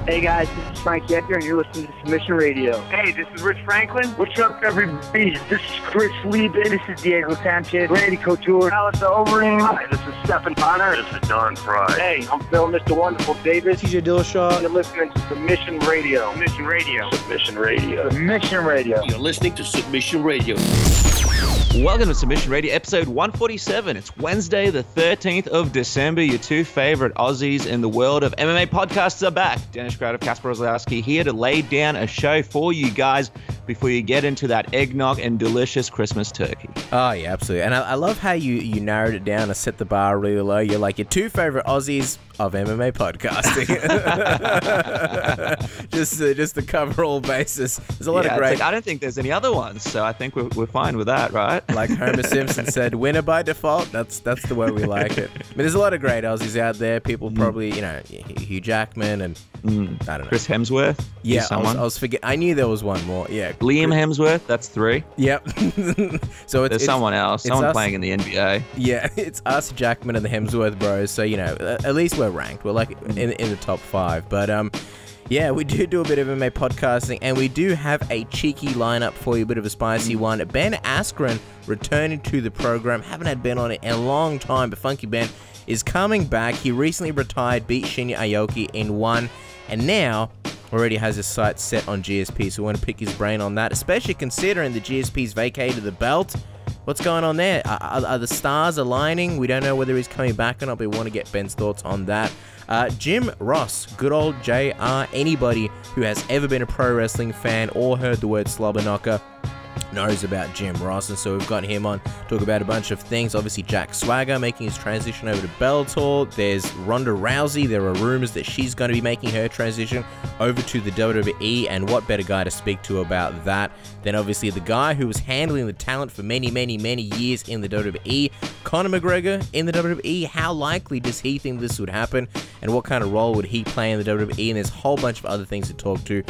Hey guys, this is Frank Yecker, and you're listening to Submission Radio. Hey, this is Rich Franklin. What's up, everybody? This is Chris Lieben. This is Diego Sanchez. Randy Couture. Alistair Overeem. Hi, this is Stephen Bonner. This is Don Fry. Hey, I'm Phil, Mr. Wonderful Davis. TJ Dillashaw. You're listening to Submission Radio. Submission Radio. Submission Radio. Submission Radio. You're listening to Submission Radio. Welcome to Submission Radio, episode 147. It's Wednesday, the 13th of December. Your two favorite Aussies in the world of MMA podcasts are back. Dennis Crowder, Kasper Ozlowski here to lay down a show for you guys before you get into that eggnog and delicious Christmas turkey. Oh, yeah, absolutely. And I love how you narrowed it down and set the bar really low. You're like, your two favorite Aussies of MMA podcasting. just to cover all bases. There's a lot of great... I don't think there's any other ones, so I think we're fine with that, right? Like Homer Simpson said, winner by default. That's the way we like it. But there's a lot of great Aussies out there. People probably, Hugh Jackman and I don't know. Chris Hemsworth? Yeah, I was forgetting. I knew there was one more. Yeah. Liam Hemsworth, that's 3. Yep. So there's someone else. Someone playing in the NBA. Yeah, it's us, Jackman, and the Hemsworth bros. So, at least we're ranked. We're like in the top 5. But yeah, we do a bit of MMA podcasting, and we do have a cheeky lineup for you, a bit of a spicy one. Ben Askren returning to the program. Haven't had Ben on it in a long time, but Funky Ben is coming back. He recently retired, beat Shinya Aoki in 1, and now already has his sights set on GSP, so we want to pick his brain on that, especially considering the GSP's vacated the belt. What's going on there? Are the stars aligning? We don't know whether he's coming back or not, but we want to get Ben's thoughts on that. Jim Ross, good old JR. Anybody who has ever been a pro wrestling fan or heard the word slobber knocker knows about Jim Ross, and so we've got him on to talk about a bunch of things. Obviously, Jack Swagger making his transition over to Bellator. There's Ronda Rousey. There are rumors that she's going to be making her transition over to the WWE, and what better guy to speak to about that than obviously the guy who was handling the talent for many, many, many years in the WWE, Conor McGregor in the WWE. How likely does he think this would happen, and what kind of role would he play in the WWE? And there's a whole bunch of other things to talk to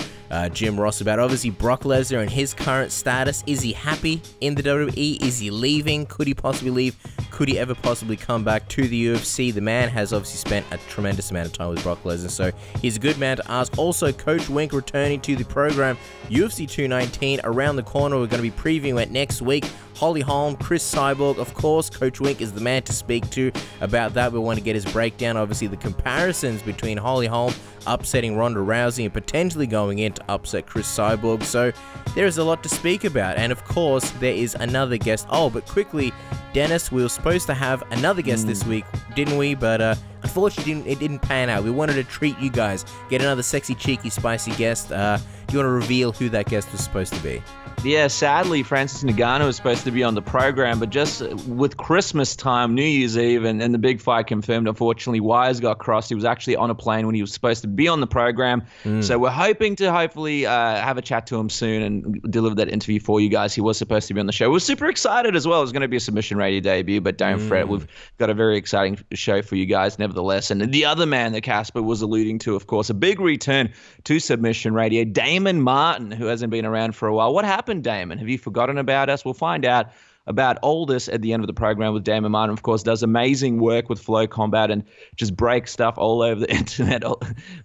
Jim Ross about. Obviously, Brock Lesnar and his current status. Is he happy in the WWE? Is he leaving? Could he possibly leave? Could he ever possibly come back to the UFC? The man has obviously spent a tremendous amount of time with Brock Lesnar, so he's a good man to ask. Also, Coach Wink returning to the program. UFC 219 around the corner. We're going to be previewing it next week. Holly Holm, Chris Cyborg, of course. Coach Wink is the man to speak to about that. We want to get his breakdown. Obviously, the comparisons between Holly Holm upsetting Ronda Rousey and potentially going in to upset Chris Cyborg. So there is a lot to speak about. And of course, there is another guest. Oh, but quickly, Dennis, we were supposed to have another guest this week, didn't we? But unfortunately, it didn't pan out. We wanted to treat you guys, get another sexy, cheeky, spicy guest. Do you want to reveal who that guest was supposed to be? Yeah, sadly, Francis Ngannou was supposed to be on the program, but just with Christmas time, New Year's Eve, and the big fight confirmed, unfortunately, wires got crossed. He was actually on a plane when he was supposed to be on the program. So we're hoping to hopefully have a chat to him soon and deliver that interview for you guys. He was supposed to be on the show. We're super excited as well. It's going to be a Submission Radio debut, but don't fret. We've got a very exciting show for you guys nevertheless. And the other man that Kasper was alluding to, of course, a big return to Submission Radio, Damon Martin, who hasn't been around for a while. What happened, Damon? Have you forgotten about us? We'll find out about all this at the end of the program with Damon Martin. Of course, does amazing work with Flow Combat and just breaks stuff all over the internet.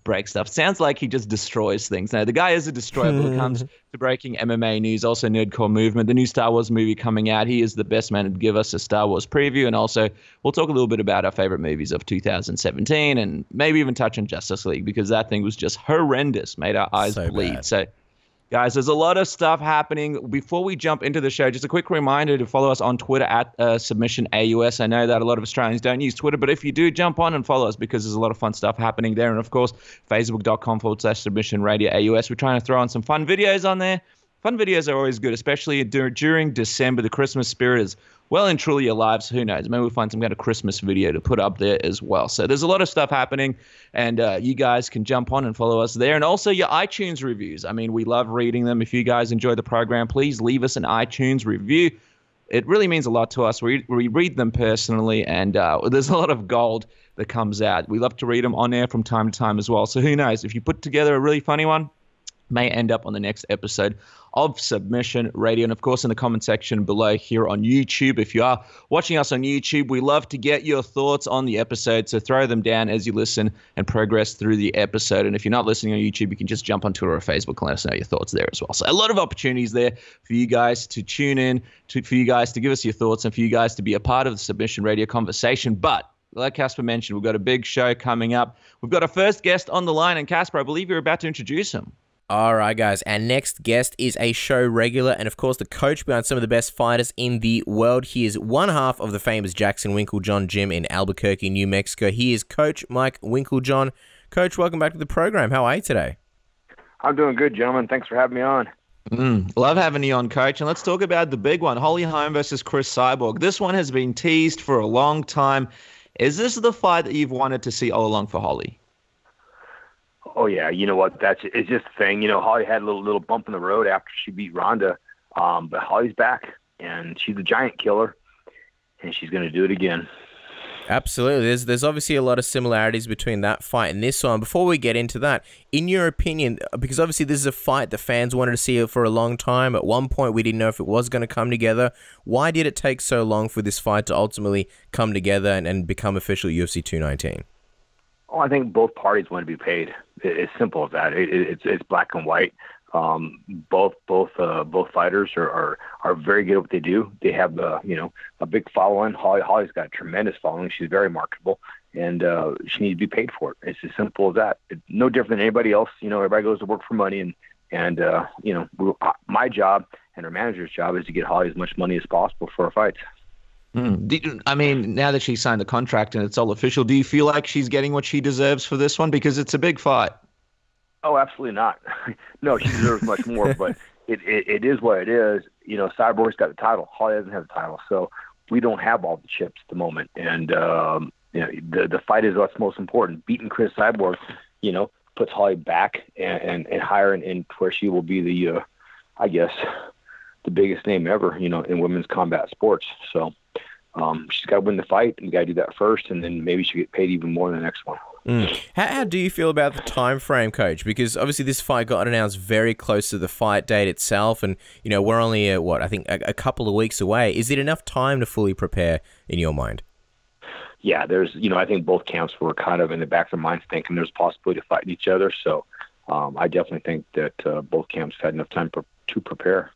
Break stuff. Sounds like he just destroys things. No, the guy is a destroyer when it comes to breaking MMA news. Also, Nerdcore Movement, the new Star Wars movie coming out. He is the best man to give us a Star Wars preview. And also, we'll talk a little bit about our favorite movies of 2017 and maybe even touch on Justice League, because that thing was just horrendous. Made our eyes bleed. Bad. So, guys, there's a lot of stuff happening. Before we jump into the show, just a quick reminder to follow us on Twitter at SubmissionAUS. I know that a lot of Australians don't use Twitter, but if you do, jump on and follow us, because there's a lot of fun stuff happening there. And, of course, Facebook.com/SubmissionRadioAUS. We're trying to throw on some fun videos on there. Fun videos are always good, especially during December. The Christmas spirit is well and truly alive, so who knows? Maybe we'll find some kind of Christmas video to put up there as well. So there's a lot of stuff happening, and you guys can jump on and follow us there. And also your iTunes reviews. I mean, we love reading them. If you guys enjoy the program, please leave us an iTunes review. It really means a lot to us. We read them personally, and there's a lot of gold that comes out. We love to read them on air from time to time as well. So who knows? If you put together a really funny one, may end up on the next episode of Submission Radio. And of course, in the comment section below here on YouTube, if you are watching us on YouTube, we love to get your thoughts on the episode. So throw them down as you listen and progress through the episode. And if you're not listening on YouTube, you can just jump on Twitter or Facebook and let us know your thoughts there as well. So a lot of opportunities there for you guys to tune in, for you guys to give us your thoughts, and for you guys to be a part of the Submission Radio conversation. But like Casper mentioned, we've got a big show coming up. We've got a first guest on the line, and Casper, I believe you're about to introduce him. All right, guys. Our next guest is a show regular and, of course, the coach behind some of the best fighters in the world. He is one half of the famous Jackson Winklejohn gym in Albuquerque, New Mexico. He is Coach Mike Winklejohn. Coach, welcome back to the program. How are you today? I'm doing good, gentlemen. Thanks for having me on. Love having you on, Coach. And let's talk about the big one, Holly Holm versus Chris Cyborg. This one has been teased for a long time. Is this the fight that you've wanted to see all along for Holly? Oh, yeah. You know what? It's just the thing. You know, Holly had a little bump in the road after she beat Ronda. But Holly's back, and she's a giant killer, and she's going to do it again. Absolutely. There's obviously a lot of similarities between that fight and this one. Before we get into that, in your opinion, because obviously this is a fight the fans wanted to see for a long time. At one point, we didn't know if it was going to come together. Why did it take so long for this fight to ultimately come together and become official UFC 219? Oh, I think both parties want to be paid. It's simple as that. It's black and white. Both fighters are very good at what they do. They have a big following. Holly's got a tremendous following. She's very marketable, and she needs to be paid for it. It's as simple as that. It's no different than anybody else. You know, everybody goes to work for money, and my job and our manager's job is to get Holly as much money as possible for our fights. I mean, now that she's signed the contract and it's all official, do you feel like she's getting what she deserves for this one? Because it's a big fight. Oh, absolutely not. No, she deserves much more, but it is what it is. You know, Cyborg's got the title. Holly doesn't have the title, so we don't have all the chips at the moment. And the fight is what's most important. Beating Chris Cyborg, puts Holly back and higher in where she will be the biggest name ever, in women's combat sports. So she's got to win the fight, and you got to do that first, and then maybe she'll get paid even more in the next one. How do you feel about the time frame, Coach? Because obviously this fight got announced very close to the fight date itself, and we're only a couple of weeks away. Is it enough time to fully prepare in your mind? Yeah, there's I think both camps were kind of in the back of their minds thinking there's a possibility of fighting each other. So I definitely think that both camps had enough time to prepare.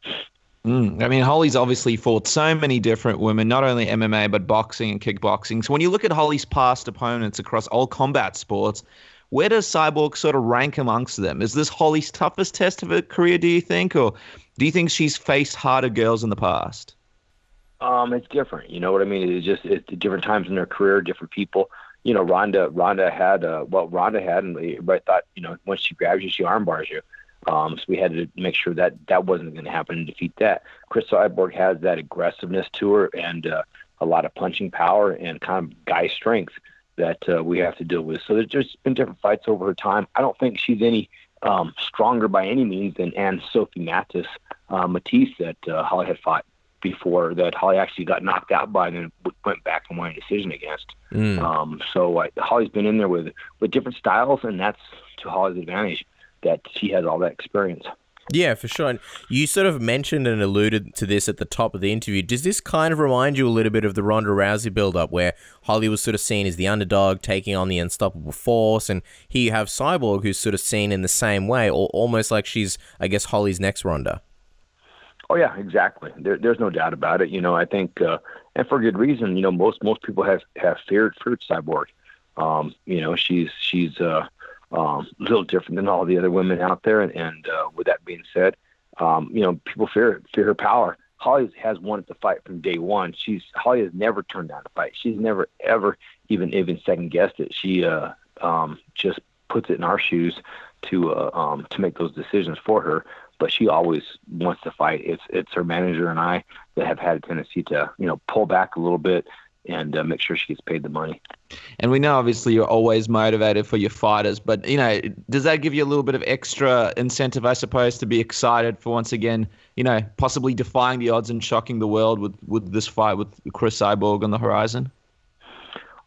I mean, Holly's obviously fought so many different women, not only MMA, but boxing and kickboxing. So when you look at Holly's past opponents across all combat sports, where does Cyborg sort of rank amongst them? Is this Holly's toughest test of her career, do you think? Or do you think she's faced harder girls in the past? It's different. You know what I mean? It's different times in her career, different people. Ronda had and everybody thought, once she grabs you, she armbars you. So we had to make sure that wasn't going to happen and defeat that. Chris Cyborg has that aggressiveness to her and a lot of punching power and kind of guy strength that we have to deal with. So there's just been different fights over her time. I don't think she's any stronger by any means than Sophie Matisse that Holly had fought before, that Holly actually got knocked out by and then went back and won a decision against. So Holly's been in there with different styles, and that's to Holly's advantage, that she has all that experience. Yeah, for sure. And you sort of mentioned and alluded to this at the top of the interview. Does this kind of remind you a little bit of the Ronda Rousey build-up, where Holly was sort of seen as the underdog taking on the unstoppable force, and here you have Cyborg, who's sort of seen in the same way, or almost like she's, I guess, Holly's next Ronda? Oh, yeah, exactly. There's no doubt about it. I think, and for good reason, most people have feared Cyborg. She's a little different than all the other women out there. And with that being said, people fear her power. Holly has wanted to fight from day one. Holly has never turned down a fight. She's never, ever even second guessed it. She just puts it in our shoes to make those decisions for her. But she always wants to fight. It's her manager and I that have had a tendency to, pull back a little bit and make sure she gets paid the money. And we know, obviously, you're always motivated for your fighters, but, does that give you a little bit of extra incentive, I suppose, to be excited for, once again, possibly defying the odds and shocking the world with this fight with Chris Cyborg on the horizon?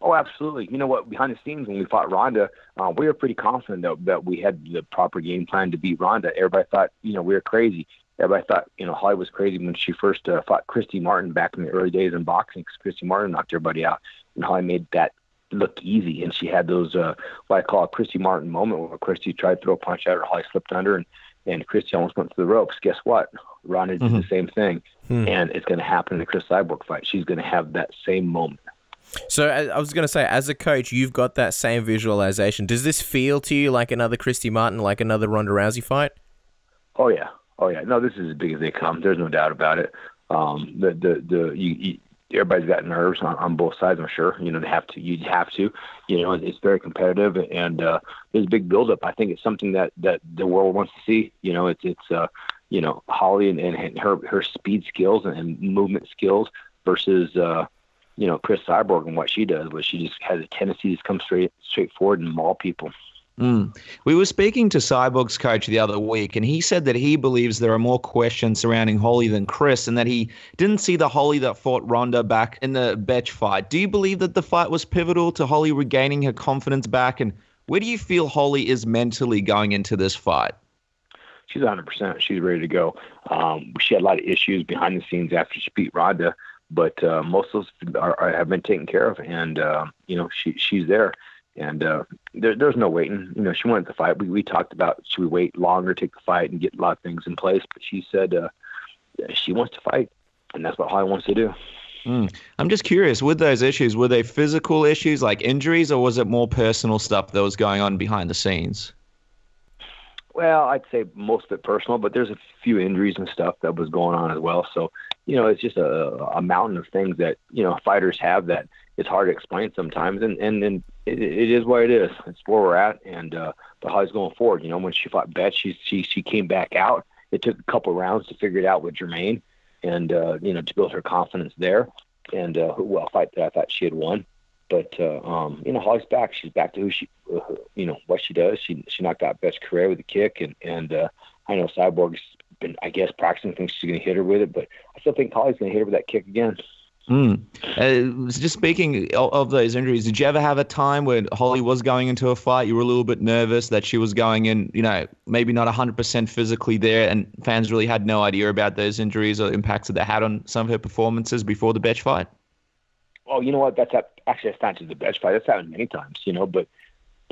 Oh, absolutely. You know what? Behind the scenes, when we fought Ronda, we were pretty confident that we had the proper game plan to beat Ronda. Everybody thought, we were crazy. Everybody thought, Holly was crazy when she first fought Christy Martin back in the early days in boxing, because Christy Martin knocked everybody out. And Holly made that look easy. And she had those, what I call a Christy Martin moment, where Christy tried to throw a punch at her, Holly slipped under, and Christy almost went to the ropes. Guess what? Ronda did the same thing. And it's going to happen in the Chris Cyborg fight. She's going to have that same moment. So I was going to say, as a coach, you've got that same visualization. Does this feel to you like another Christy Martin, like another Ronda Rousey fight? Oh yeah. No, this is as big as they come. There's no doubt about it. Everybody's got nerves on both sides, I'm sure. They have to. You have to. It's very competitive, and there's a big buildup. I think it's something that the world wants to see. It's Holly and her speed skills and movement skills versus Chris Cyborg and what she does, where she just has a tendency to come straight forward and maul people. We were speaking to Cyborg's coach the other week, and he said that he believes there are more questions surrounding Holly than Chris, and that he didn't see the Holly that fought Ronda back in the Betch fight. Do you believe that the fight was pivotal to Holly regaining her confidence back, and where do you feel Holly is mentally going into this fight? She's 100%. She's ready to go. She had a lot of issues behind the scenes after she beat Ronda, but most of those have been taken care of, and she's there. And there's no waiting. She wanted to fight. We talked about, should we wait longer, take the fight, and get a lot of things in place. But she said she wants to fight, and that's what Holly wants to do. I'm just curious, with those issues, were they physical issues like injuries, or was it more personal stuff that was going on behind the scenes? Well, I'd say most of it personal, but there's a few injuries and stuff that was going on as well. So, it's just a mountain of things that, fighters have that it's hard to explain sometimes. And it is what it is. It's where we're at. And but Holly's going forward. When she fought Betch, she came back out. It took a couple of rounds to figure it out with Jermaine and, to build her confidence there. And a fight that I thought she had won. But, Holly's back. She's back to who she, what she does. She knocked out Betch Correa with a kick. And I know Cyborg's been, I guess, practicing, thinks she's going to hit her with it. But I still think Holly's going to hit her with that kick again. Just speaking of those injuries, did you ever have a time when Holly was going into a fight, you were a little bit nervous that she was going in, maybe not 100% physically there, and fans really had no idea about those injuries or impacts that they had on some of her performances before the Betch fight? Oh, you know what? That's not just the Betch fight. That's happened many times, but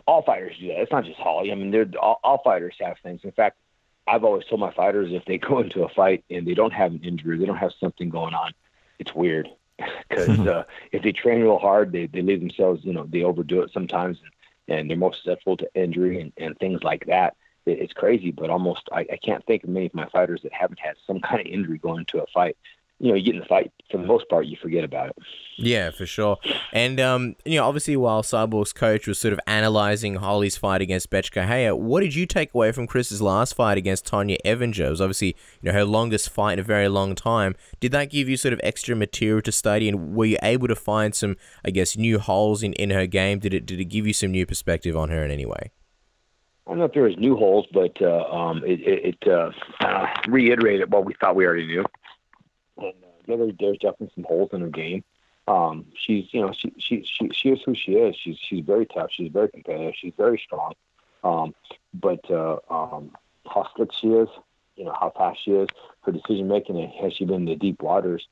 all fighters do that. It's not just Holly. I mean, all fighters have things. In fact, I've always told my fighters, if they go into a fight and they don't have an injury, they don't have something going on, it's weird. Because if they train real hard, they leave themselves, they overdo it sometimes, and they're more susceptible to injury and things like that. It's crazy, but almost I can't think of many of my fighters that haven't had some kind of injury going into a fight. You get in the fight, for the most part, you forget about it. Yeah, for sure. And, obviously while Cyborg's coach was sort of analyzing Holly's fight against Betch Correa, what did you take away from Chris's last fight against Tonya Evinger? It was obviously, her longest fight in a very long time. Did that give you sort of extra material to study, and were you able to find some, I guess, new holes in her game? Did it give you some new perspective on her in any way? I don't know if there was new holes, but it reiterated what we thought we already knew. And there's definitely some holes in her game. She's, she is who she is. She's very tough. She's very competitive. She's very strong. But how slick she is, how fast she is, her decision making, has she been in the deep waters?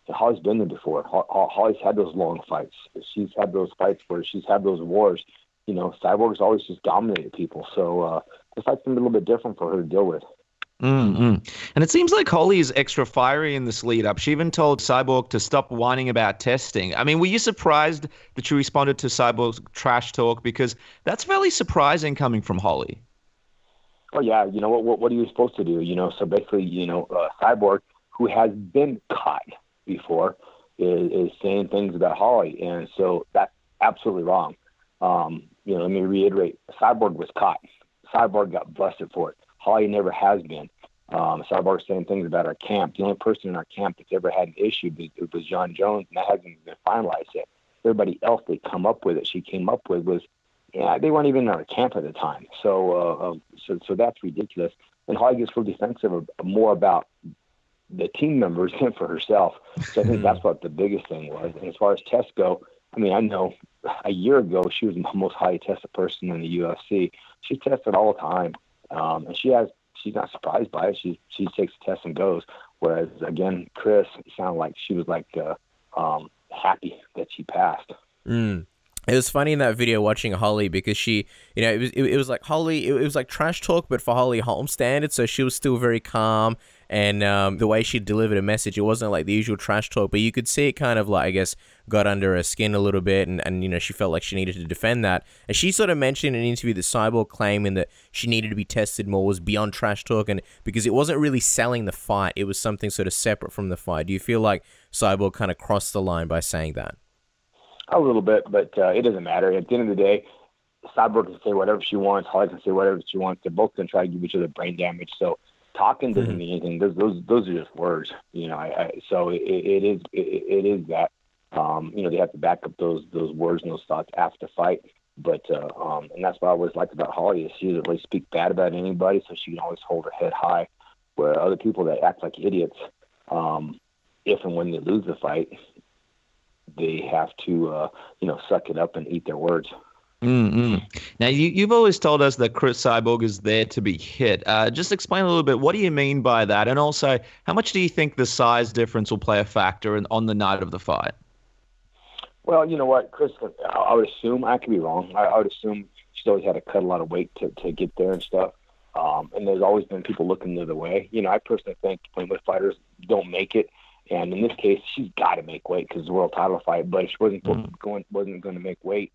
Holly's been there before. Holly's had those long fights. She's had those fights where she's had those wars. Cyborg's always just dominated people. So the fight's been a little bit different for her to deal with. And it seems like Holly is extra fiery in this lead up. She even told Cyborg to stop whining about testing. I mean, were you surprised that she responded to Cyborg's trash talk? Because that's fairly surprising coming from Holly. Oh, yeah. What are you supposed to do? So basically, Cyborg, who has been caught before, is saying things about Holly. And so that's absolutely wrong. Let me reiterate. Cyborg was caught. Cyborg got busted for it. Holly never has been. Cyborg's saying things about our camp. The only person in our camp that's ever had an issue was John Jones, and that hasn't been finalized yet. Everybody else she came up with was, they weren't even in our camp at the time. So that's ridiculous. And Holly gets real defensive more about the team members than for herself. So I think that's what the biggest thing was. And as far as tests go, I mean, I know a year ago she was the most highly tested person in the UFC. She's tested all the time, and she's not surprised by it. She takes the test and goes. Whereas again, Chris, it sounded like she was like happy that she passed. It was funny in that video watching Holly because she, it was like Holly, it was like trash talk, but for Holly Holm standards. So she was still very calm, and the way she delivered a message, it wasn't like the usual trash talk, but you could see it kind of like, I guess, got under her skin a little bit, and she felt like she needed to defend that. And she sort of mentioned in an interview that Cyborg claiming that she needed to be tested more was beyond trash talk, and because it wasn't really selling the fight, it was something sort of separate from the fight. Do you feel like Cyborg kind of crossed the line by saying that? A little bit, but it doesn't matter. At the end of the day, Cyborg can say whatever she wants. Holly can say whatever she wants. They're both going to try to give each other brain damage. So talking doesn't mean anything. Those are just words, so it is that, they have to back up those words and those thoughts after the fight. But and that's what I always liked about Holly is she doesn't really speak bad about anybody, so she can always hold her head high. Where other people that act like idiots, if and when they lose the fight, they have to, suck it up and eat their words. Now, you've always told us that Chris Cyborg is there to be hit. Just explain a little bit, what do you mean by that? And also, how much do you think the size difference will play a factor on the night of the fight? Well, you know what, Chris, I would assume, I could be wrong, I would assume she's always had to cut a lot of weight to get there and stuff. And there's always been people looking the other way. I personally think when fighters don't make it, and in this case, she's got to make weight because it's a world title fight. But if she wasn't going to make weight,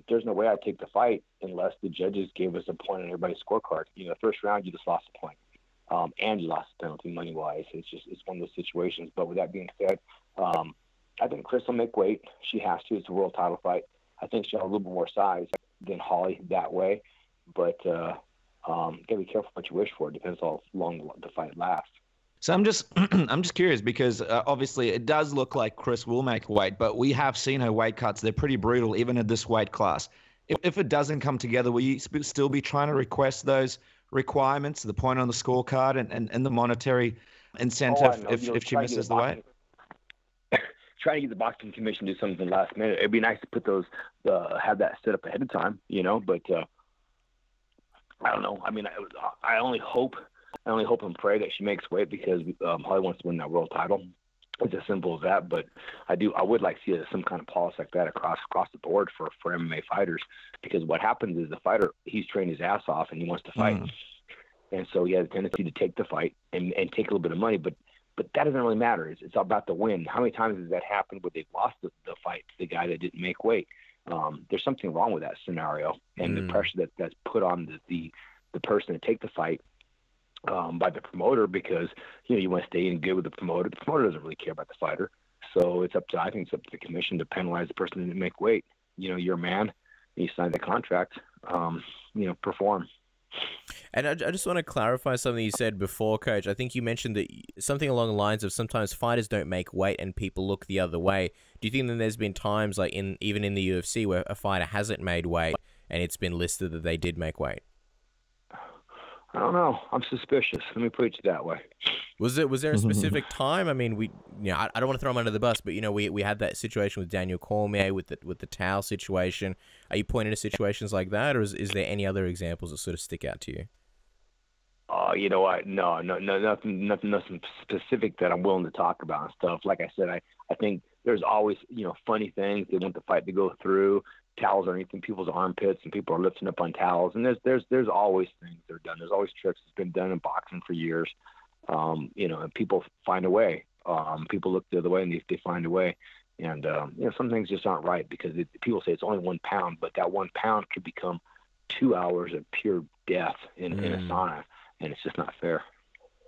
there's no way I'd take the fight unless the judges gave us a point on everybody's scorecard. The first round, you just lost a point, and you lost the penalty money-wise. It's one of those situations. But with that being said, I think Chris will make weight. She has to. It's a world title fight. I think she'll have a little bit more size than Holly that way. But gotta be careful what you wish for. It depends how long the fight lasts. So I'm just curious because obviously it does look like Chris will make weight, but we have seen her weight cuts. They're pretty brutal, even at this weight class. If it doesn't come together, will you still be trying to request those requirements, the point on the scorecard and the monetary incentive if she misses the weight? Trying to get the boxing commission to do something last minute. It'd be nice to put those, have that set up ahead of time, but I don't know. I mean, I only hope and pray that she makes weight because Holly wants to win that world title. It's as simple as that. But I would like to see some kind of policy like that across the board for MMA fighters, because what happens is the fighter, he's trained his ass off and he wants to fight, and so he has a tendency to take the fight and take a little bit of money, but that doesn't really matter. It's about the win. How many times has that happened where they've lost the fight to the guy that didn't make weight? There's something wrong with that scenario, and the pressure that's put on the person to take the fight by the promoter, because you want to stay in good with the promoter. The promoter doesn't really care about the fighter, so I think it's up to the commission to penalize the person that didn't make weight. You're a man, you signed the contract. Perform. And I just want to clarify something you said before, Coach. I think you mentioned that something along the lines of sometimes fighters don't make weight and people look the other way. Do you think that there's been times, like even in the UFC, where a fighter hasn't made weight and it's been listed that they did make weight? I don't know. I'm suspicious. Let me put it that way. Was there a specific time? I mean, I don't want to throw him under the bus, but we had that situation with Daniel Cormier with the towel situation. Are you pointing to situations like that, or is there any other examples that sort of stick out to you? You know what? No, nothing specific that I'm willing to talk about and stuff. Like I said, I think there's always funny things they want the fight to go through. Towels underneath people's armpits, and people are lifting up on towels, and there's always things that are done. There's always tricks that's been done in boxing for years. And people find a way. People look the other way and they find a way. And some things just aren't right because people say it's only 1 pound, but that 1 pound could become 2 hours of pure death in a sauna, and it's just not fair.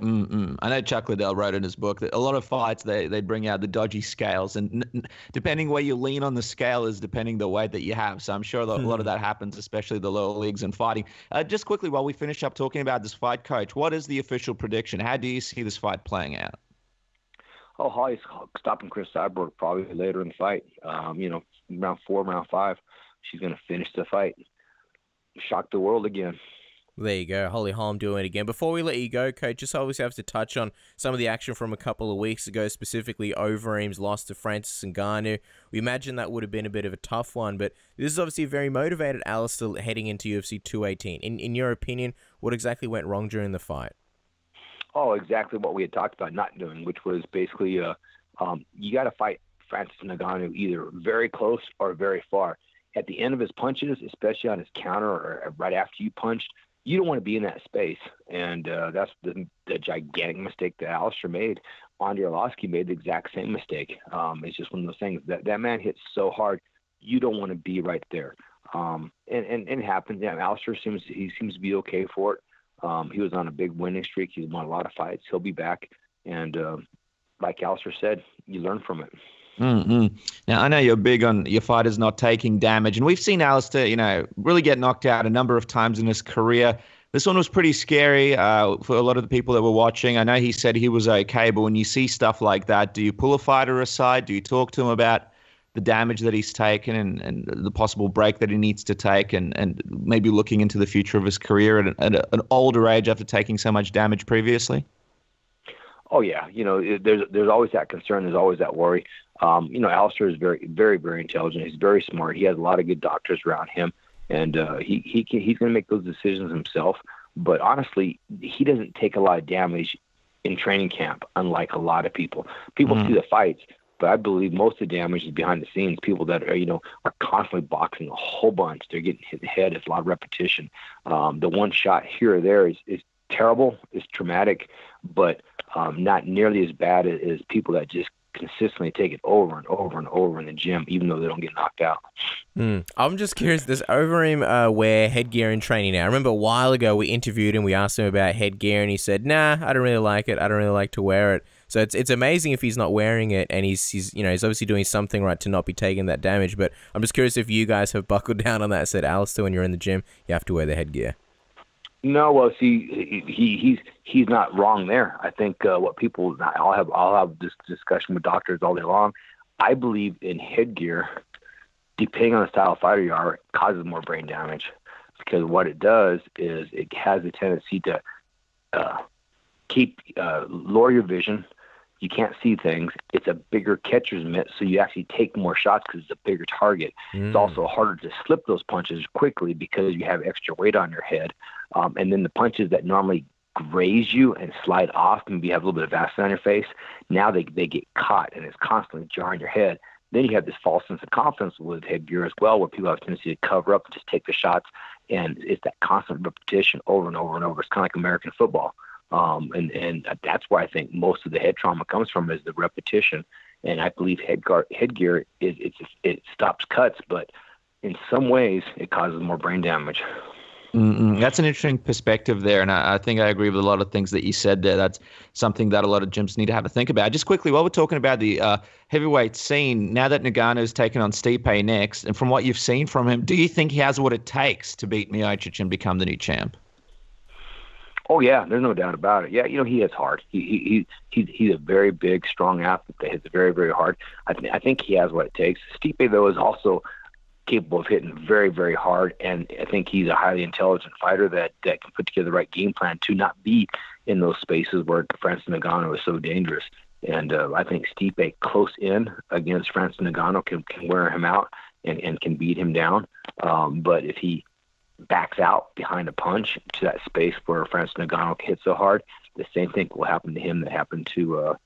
I know Chuck Liddell wrote in his book that a lot of fights they bring out the dodgy scales, and depending where you lean on the scale is depending the weight that you have. So I'm sure that a lot of that happens, especially the lower leagues and fighting. Just quickly, while we finish up talking about this fight, Coach, what is the official prediction? How do you see this fight playing out? Oh, Holly's stopping Chris Cyborg probably later in the fight. Round 4, round 5, she's going to finish the fight. Shock the world again. There you go. Holly Holm doing it again. Before we let you go, Coach, just obviously have to touch on some of the action from a couple of weeks ago, specifically Overeem's loss to Francis Ngannou. We imagine that would have been a bit of a tough one, but this is obviously a very motivated Alistair heading into UFC 218. In your opinion, what exactly went wrong during the fight? Oh, exactly what we had talked about not doing, which was basically you got to fight Francis Ngannou either very close or very far. At the end of his punches, especially on his counter or right after you punched, you don't want to be in that space, and that's the gigantic mistake that Alistair made. Andrei Arlovski made the exact same mistake. It's just one of those things that man hits so hard, you don't want to be right there. And it happens. Yeah, Alistair seems to be okay for it. He was on a big winning streak. He's won a lot of fights. He'll be back, and like Alistair said, you learn from it. Mm-hmm. Now, I know you're big on your fighters not taking damage, and we've seen Alistair, really get knocked out a number of times in his career. This one was pretty scary for a lot of the people that were watching. I know he said he was okay, but when you see stuff like that, do you pull a fighter aside? Do you talk to him about the damage that he's taken and the possible break that he needs to take and maybe looking into the future of his career at an older age after taking so much damage previously? Oh, yeah. There's always that concern. There's always that worry. Alistair is very, very, very intelligent. He's very smart. He has a lot of good doctors around him, and he's going to make those decisions himself. But honestly, he doesn't take a lot of damage in training camp, unlike a lot of people. People see the fights, but I believe most of the damage is behind the scenes. People that are constantly boxing a whole bunch. They're getting hit in the head. It's a lot of repetition. The one shot here or there is terrible. It's traumatic, but not nearly as bad as people that just consistently take it over and over and over in the gym, even though they don't get knocked out. I'm just curious, does Overeem wear headgear in training now? I remember a while ago we interviewed him, we asked him about headgear, and he said, nah, I don't really like it. I don't really like to wear it. So it's amazing if he's not wearing it, and he's obviously doing something right to not be taking that damage. But I'm just curious if you guys have buckled down on that, said, Alistair, when you're in the gym, you have to wear the headgear. No, well, see, he's not wrong there. I think what people, I'll have this discussion with doctors all day long. I believe in headgear, depending on the style of fighter you are, causes more brain damage, because what it does is it has a tendency to lower your vision. You can't see things. It's a bigger catcher's mitt, so you actually take more shots because it's a bigger target. It's also harder to slip those punches quickly because you have extra weight on your head. And then the punches that normally graze you and slide off, and you have a little bit of acid on your face, now they get caught, and it's constantly jarring your head. Then you have this false sense of confidence with headgear as well, where people have a tendency to cover up and just take the shots, and it's that constant repetition over and over and over. It's kind of like American football. And that's where I think most of the head trauma comes from, is the repetition. And I believe headgear it stops cuts, but in some ways it causes more brain damage. That's an interesting perspective there, and I think I agree with a lot of things that you said there. That's something that a lot of gyms need to have a think about. Just quickly, while we're talking about the heavyweight scene, now that Ngannou's taken on Stipe next, and from what you've seen from him, do you think he has what it takes to beat Miocic and become the new champ? Oh yeah, there's no doubt about it. Yeah, he hits hard. He's a very big, strong athlete that hits very, very hard. I think he has what it takes. Stipe, though, is also capable of hitting very, very hard, and I think he's a highly intelligent fighter that can put together the right game plan to not be in those spaces where Francis Ngannou is so dangerous. And I think Stipe close in against Francis Ngannou can wear him out and can beat him down. But if he backs out behind a punch to that space where Francis Ngannou hit so hard, the same thing will happen to him that happened to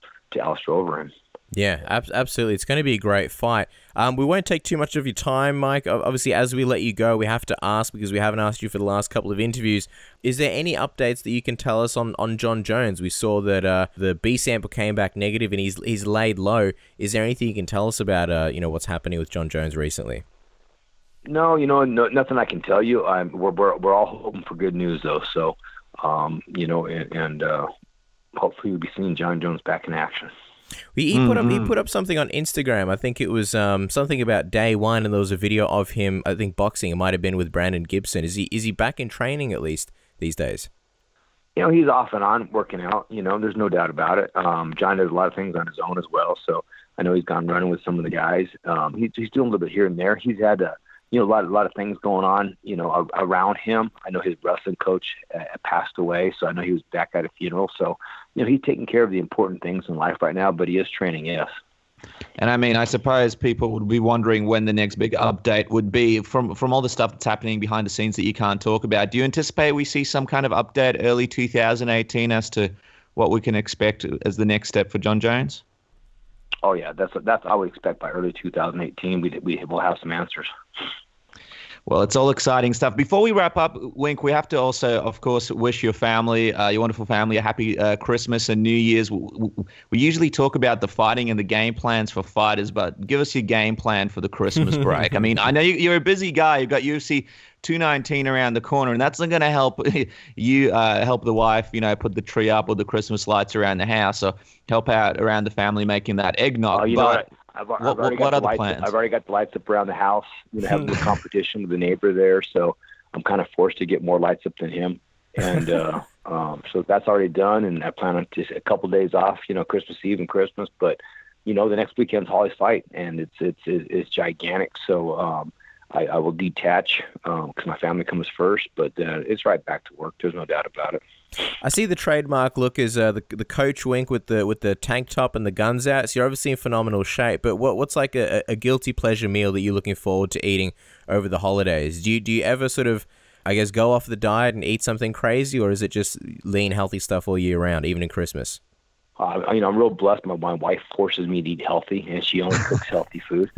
Alistair Overeem. Yeah, absolutely. It's going to be a great fight. We won't take too much of your time, Mike. Obviously, as we let you go, we have to ask, because we haven't asked you for the last couple of interviews, is there any updates that you can tell us on Jon Jones? We saw that the B sample came back negative and he's laid low. Is there anything you can tell us about what's happening with Jon Jones recently? No, nothing I can tell you. We're all hoping for good news, though. So, and hopefully we'll be seeing Jon Jones back in action. He put up something on Instagram. I think it was something about day one, and there was a video of him, I think, boxing. It might have been with Brandon Gibson. Is he back in training at least these days? He's off and on working out. There's no doubt about it. Jon does a lot of things on his own as well. So I know he's gone running with some of the guys. He's doing a little bit here and there. He's had a lot of things going on, around him. I know his wrestling coach passed away, so I know he was back at a funeral. So, he's taking care of the important things in life right now, but he is training, yes. And I mean, I suppose people would be wondering when the next big update would be from all the stuff that's happening behind the scenes that you can't talk about. Do you anticipate we see some kind of update early 2018 as to what we can expect as the next step for Jon Jones? Oh yeah, that's I would expect by early 2018 we will have some answers. Well, it's all exciting stuff. Before we wrap up, Wink, we have to also, of course, wish your family, your wonderful family, a happy Christmas and New Year's. We usually talk about the fighting and the game plans for fighters, but give us your game plan for the Christmas break. I mean, I know you're a busy guy. You've got UFC 219 around the corner, and that's not going to help you help the wife, put the tree up or the Christmas lights around the house, or help out around the family making that eggnog. Oh, you know what? What other plans? I've already got the lights up around the house. Having a competition with the neighbor there, so I'm kind of forced to get more lights up than him. And so that's already done. And I plan on just a couple days off, Christmas Eve and Christmas. But the next weekend's Holly's fight, and it's gigantic. So I will detach because my family comes first. But it's right back to work. There's no doubt about it. I see the trademark look is the coach Wink with the tank top and the guns out. So you're obviously in phenomenal shape. But what's like a guilty pleasure meal that you're looking forward to eating over the holidays? Do you ever sort of, I guess, go off the diet and eat something crazy, or is it just lean, healthy stuff all year round, even in Christmas? I'm real blessed. My wife forces me to eat healthy, and she only cooks healthy food.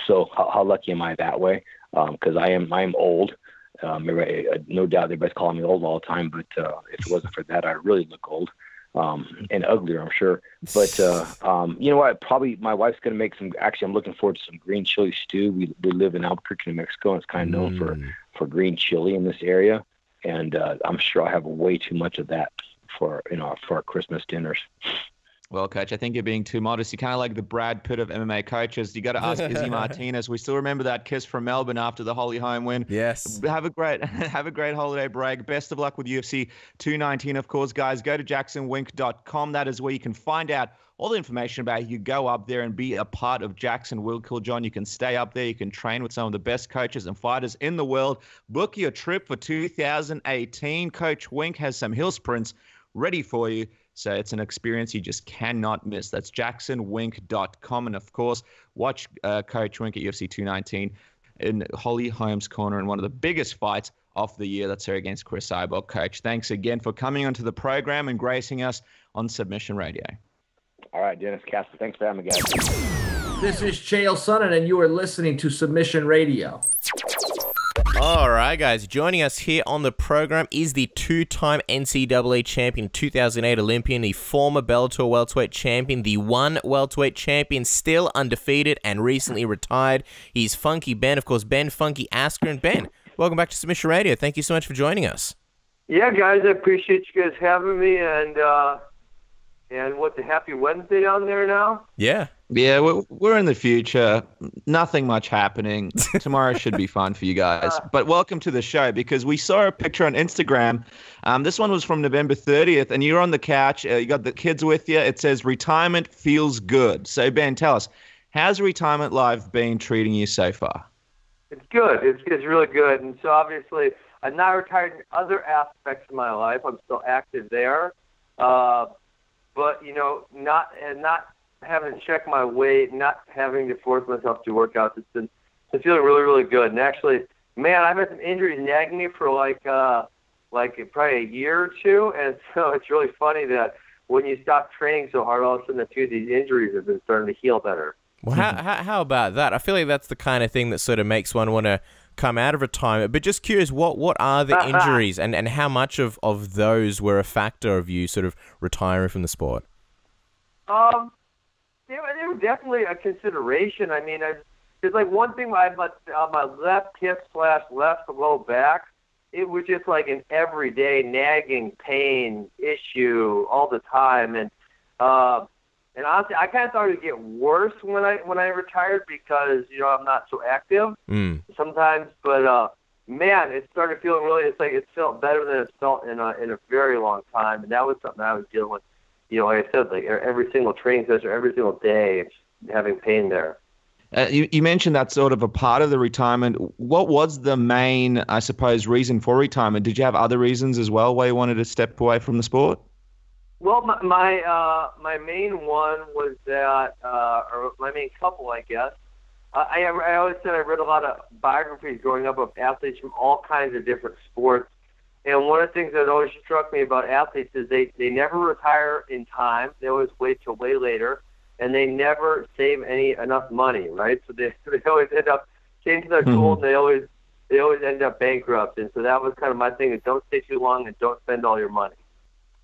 So how lucky am I that way? Because I'm old. No doubt everybody's calling me old all the time, but if it wasn't for that, I really look old and uglier, I'm sure. But you know what? Probably my wife's going to make some. Actually, I'm looking forward to some green chili stew. We live in Albuquerque, New Mexico, and it's kind of known for green chili in this area. And I'm sure I'll have way too much of that for our Christmas dinners. Well, Coach, I think you're being too modest. You're kind of like the Brad Pitt of MMA coaches. You got to ask Izzy Martinez. We still remember that kiss from Melbourne after the Holly home win. Yes. Have a great holiday break. Best of luck with UFC 219, of course, guys. Go to jacksonwink.com. That is where you can find out all the information about it. You go up there and be a part of Jackson Will Kill John. You can stay up there. You can train with some of the best coaches and fighters in the world. Book your trip for 2018. Coach Wink has some hill sprints ready for you. So it's an experience you just cannot miss. That's jacksonwink.com. And, of course, watch Coach Wink at UFC 219 in Holly Holmes' corner in one of the biggest fights of the year. That's her against Chris Cyborg. Coach, thanks again for coming onto the program and gracing us on Submission Radio. All right, Dennis Casper, thanks for having me, guys. This is Chael Sonnen, and you are listening to Submission Radio. All right, guys. Joining us here on the program is the two-time NCAA champion, 2008 Olympian, the former Bellator welterweight champion, the one welterweight champion, still undefeated and recently retired. He's Funky Ben, of course, Ben Funky Askren. Ben, welcome back to Submission Radio. Thank you so much for joining us. Yeah, guys, I appreciate you guys having me, and what's a happy Wednesday down there now? Yeah. Yeah, we're in the future. Nothing much happening. Tomorrow should be fun for you guys. But welcome to the show, because we saw a picture on Instagram. This one was from November 30th, and you're on the couch. You got the kids with you. It says, retirement feels good. So, Ben, tell us, how's retirement life been treating you so far? It's good. It's really good. And so, obviously, I'm not retired in other aspects of my life. I'm still active there. But, not having to check my weight, not having to force myself to workouts. It's been feeling really, really good. And actually, man, I've had some injuries nagging me for like probably a year or two. And so it's really funny that when you stop training so hard, all of a sudden a few of these injuries have been starting to heal better. Well, how about that? I feel like that's the kind of thing that sort of makes one want to come out of retirement. But just curious, what are the injuries and how much of those were a factor of you sort of retiring from the sport? They were definitely a consideration. I mean, there's like one thing on my left hip / left low back, it was just like an everyday nagging pain issue all the time. And honestly, I kind of thought it would get worse when I retired because, I'm not so active sometimes. But, man, it started feeling really, it's like it felt better than it's felt in a very long time. And that was something I was dealing with. Like I said, like every single training session, every single day, it's having pain there. You mentioned that's sort of a part of the retirement. What was the main, I suppose, reason for retirement? Did you have other reasons as well why you wanted to step away from the sport? Well, my main one was that, or my main couple, I guess. I always said I read a lot of biographies growing up of athletes from all kinds of different sports. And one of the things that always struck me about athletes is they never retire in time. They always wait till way later. And they never save enough money, right? So they always end up getting to their goal, and they always end up bankrupt. And so that was kind of my thing: is don't stay too long and don't spend all your money.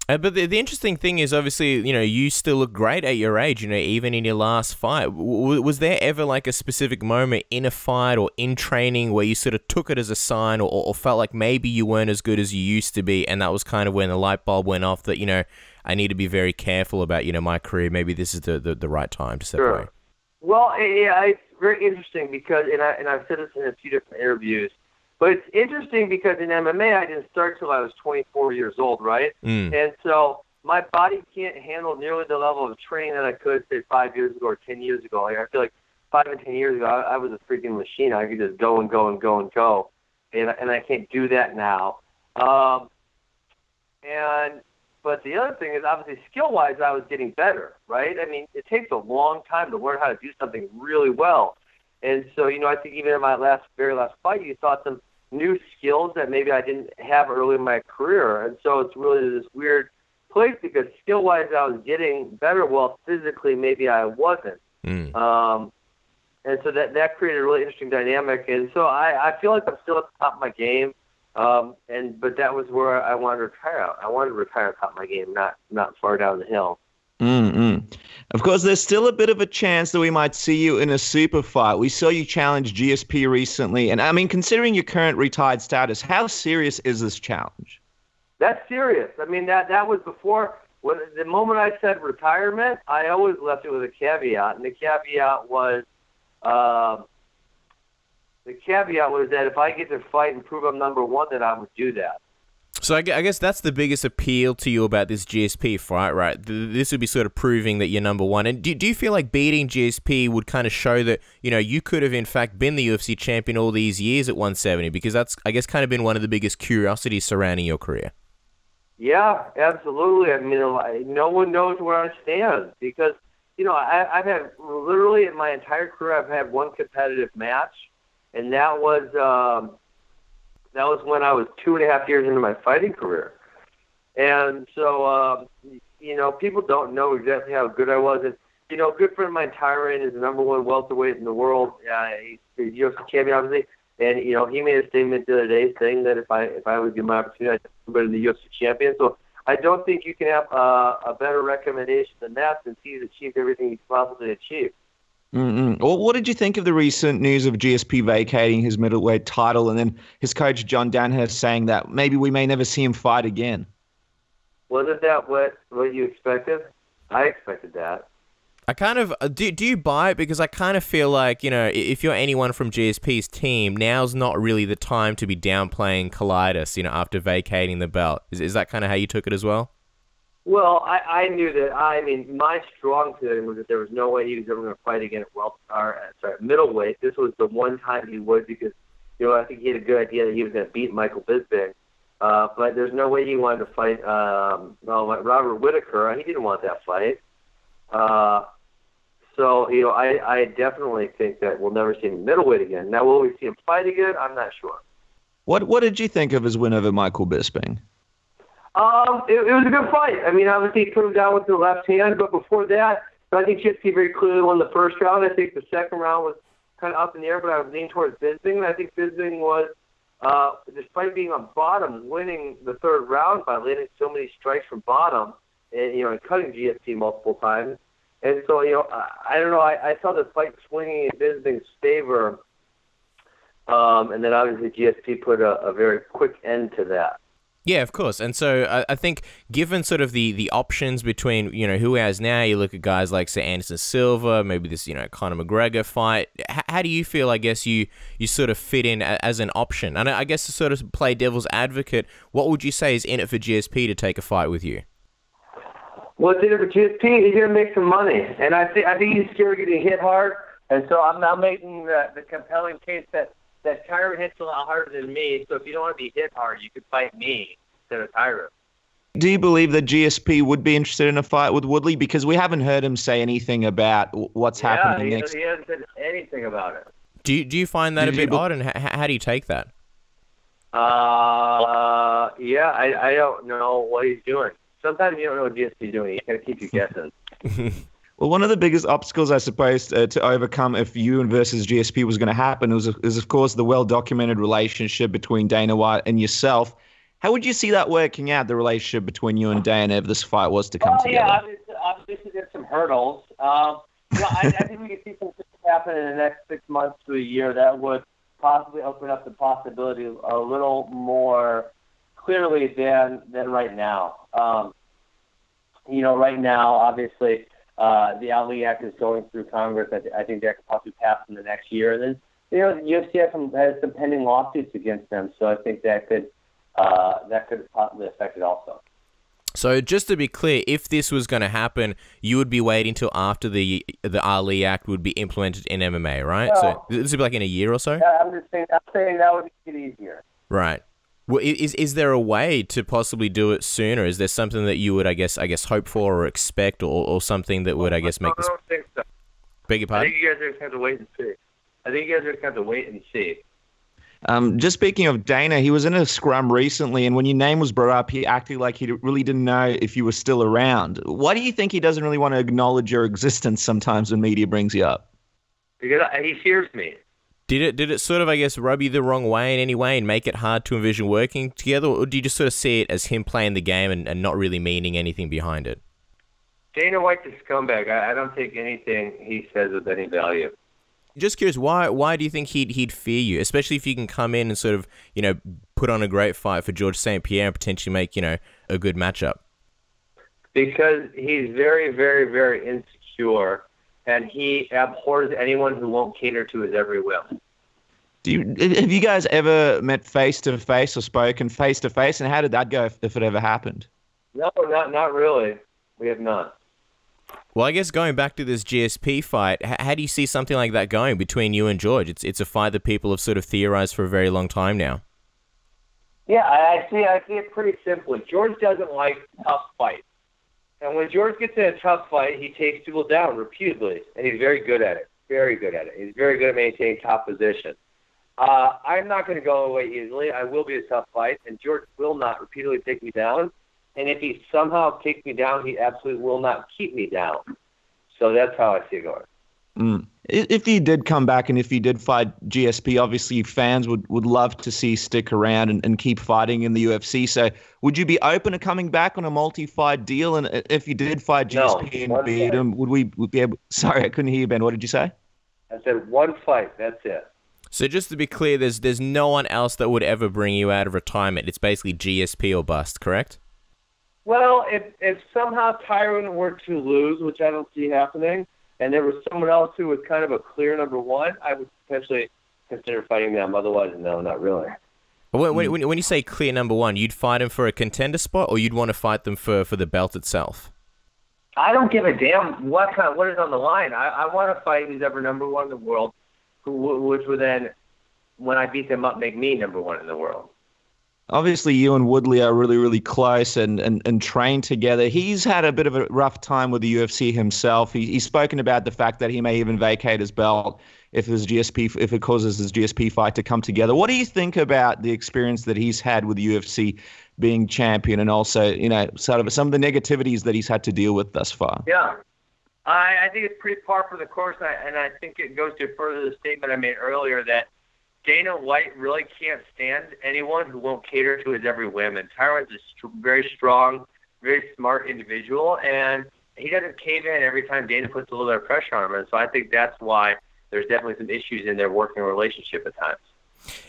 But the interesting thing is, obviously, you still look great at your age, even in your last fight. Was there ever like a specific moment in a fight or in training where you sort of took it as a sign or felt like maybe you weren't as good as you used to be, and that was kind of when the light bulb went off that, I need to be very careful about, my career. Maybe this is the right time to step away. Well, yeah, it's very interesting because, and I've said this in a few different interviews, but it's interesting because in MMA, I didn't start till I was 24 years old, right? And so my body can't handle nearly the level of training that I could, say, 5 years ago or 10 years ago. Like, I feel like 5 and 10 years ago, I was a freaking machine. I could just go and go and go and go, and I can't do that now. But the other thing is, obviously, skill-wise, I was getting better, right? I mean, it takes a long time to learn how to do something really well. And so, I think even in my very last fight, you saw some new skills that maybe I didn't have early in my career. And so it's really this weird place because skill-wise I was getting better, while physically maybe I wasn't. And so that created a really interesting dynamic. And so I feel like I'm still at the top of my game. But that was where I wanted to retire. I wanted to retire at the top of my game, not far down the hill. Of course, there's still a bit of a chance that we might see you in a super fight. We saw you challenge GSP recently. And I mean, considering your current retired status, how serious is this challenge? That's serious. I mean, that was before. The moment I said retirement, I always left it with a caveat. And the caveat was that if I get to fight and prove I'm number one, then I would do that. So I guess that's the biggest appeal to you about this GSP fight, right? This would be sort of proving that you're number one. And do you feel like beating GSP would kind of show that, you could have in fact been the UFC champion all these years at 170? Because that's, I guess, kind of been one of the biggest curiosities surrounding your career. Yeah, absolutely. I mean, no one knows where I stand because, I've had literally in my entire career, I've had one competitive match, and that was when I was 2.5 years into my fighting career. And so, people don't know exactly how good I was. And, a good friend of mine, Tyron, is the number one welterweight in the world. He's the UFC champion, obviously. And, he made a statement the other day saying that if I would give my opportunity, I'd be the UFC champion. So I don't think you can have a better recommendation than that since he's achieved everything he's possibly achieved. Well, what did you think of the recent news of GSP vacating his middleweight title and then his coach John Danhurst saying that maybe we may never see him fight again? Wasn't that what you expected? I expected that. I kind of do you buy it? Because I kind of feel like, if you're anyone from GSP's team, now's not really the time to be downplaying Colitis, after vacating the belt. Is that kind of how you took it as well? Well, I knew that. My strong feeling was that there was no way he was ever going to fight again at middleweight. This was the one time he would because, I think he had a good idea that he was going to beat Michael Bisping. But there's no way he wanted to fight Robert Whittaker. He didn't want that fight. So, I definitely think that we'll never see him middleweight again. Now, will we see him fight again? I'm not sure. What did you think of his win over Michael Bisping? It was a good fight. I mean, obviously he put him down with the left hand, but before that, I think GSP very clearly won the first round. I think the second round was kind of up in the air, but I was leaning towards Bisping. And I think Bisping was, despite being on bottom, winning the third round by landing so many strikes from bottom and, and cutting GSP multiple times. And so, I don't know. I saw the fight swinging in Bisping's favor, and then obviously GSP put a very quick end to that. Yeah, of course. And so I think given sort of the options between, who he has now, you look at guys like, say, Anderson Silva, maybe this, Conor McGregor fight. How do you feel, I guess, you sort of fit in as an option? And I guess to sort of play devil's advocate, what would you say is in it for GSP to take a fight with you? Well, it's in it for GSP. He's going to make some money. And I think he's scared of getting hit hard. And so I'm now making the compelling case that Tyron hits a lot harder than me, so if you don't want to be hit hard, you could fight me instead of Tyron. Do you believe that GSP would be interested in a fight with Woodley? Because we haven't heard him say anything about what's happening next. He hasn't said anything about it. Do you find that a bit odd, and how do you take that? Yeah, I don't know what he's doing. Sometimes you don't know what GSP's doing. He's going to keep you guessing. Well, one of the biggest obstacles, I suppose, to overcome if you versus GSP was going to happen is, of course, the well-documented relationship between Dana White and yourself. How would you see that working out, the relationship between you and Dana, if this fight was to come together? Yeah, obviously there's some hurdles. I think we could see some things happen in the next 6 months to a year that would possibly open up the possibility a little more clearly than right now. Right now, obviously, the Ali Act is going through Congress. I think that could possibly pass in the next year. And then, the UFC has some pending lawsuits against them, so I think that could possibly affect it also. So just to be clear, if this was going to happen, you would be waiting until after the Ali Act would be implemented in MMA, right? So this would be like in a year or so? Yeah, I'm saying that would make it easier. Right. Well, is there a way to possibly do it sooner? Is there something that you would, I guess, hope for or expect, or something that would, I guess, make this? I don't think so. Beg your pardon? I think you guys are just have to wait and see. Just speaking of Dana, he was in a scrum recently, and when your name was brought up, he acted like he really didn't know if you were still around. Why do you think he doesn't really want to acknowledge your existence sometimes when media brings you up? Because he fears me. Did it sort of, I guess, rub you the wrong way in any way and make it hard to envision working together, or do you just sort of see it as him playing the game and not really meaning anything behind it? Dana White's a scumbag. I don't take anything he says with any value. Just curious, why do you think he'd fear you, especially if you can come in and sort of, put on a great fight for George St. Pierre and potentially make, a good matchup? Because he's very, very, very insecure, and he abhors anyone who won't cater to his every whim. Have you guys ever met face-to-face or spoken face-to-face, and how did that go if it ever happened? No, not really. We have not. Well, I guess going back to this GSP fight, how do you see something like that going between you and George? It's a fight that people have sort of theorized for a very long time now. Yeah, I see it pretty simply. George doesn't like tough fights. And when George gets in a tough fight, he takes people down repeatedly, and he's very good at it. Very good at it. He's very good at maintaining top position. I'm not going to go away easily. I will be a tough fight, and George will not repeatedly take me down. And if he somehow takes me down, he absolutely will not keep me down. So that's how I see it going. If he did come back and if he did fight GSP, obviously fans would love to see stick around and keep fighting in the UFC. So would you be open to coming back on a multi-fight deal? And if you did fight GSP and beat him, would we be able... Sorry, I couldn't hear you, Ben. What did you say? I said one fight. That's it. So just to be clear, there's no one else that would ever bring you out of retirement. It's basically GSP or bust, correct? Well, if somehow Tyron were to lose, which I don't see happening, and there was someone else who was kind of a clear number one, I would potentially consider fighting them. Otherwise, no, not really. When you say clear number one, you'd fight him for a contender spot, or you'd want to fight them for the belt itself? I don't give a damn what is on the line. I want to fight who's ever number one in the world, which would then, when I beat them up, make me number one in the world. Obviously, you and Woodley are really, really close and train together. He's had a bit of a rough time with the UFC himself. He's spoken about the fact that he may even vacate his belt if it causes his GSP fight to come together. What do you think about the experience that he's had with the UFC being champion, and also, sort of some of the negativities that he's had to deal with thus far? Yeah, I think it's pretty par for the course, and I think it goes to further the statement I made earlier that Dana White really can't stand anyone who won't cater to his every whim. And Tyron's a very strong, very smart individual, and he doesn't cave in every time Dana puts a little bit of pressure on him. And so I think that's why there's definitely some issues in their working relationship at times.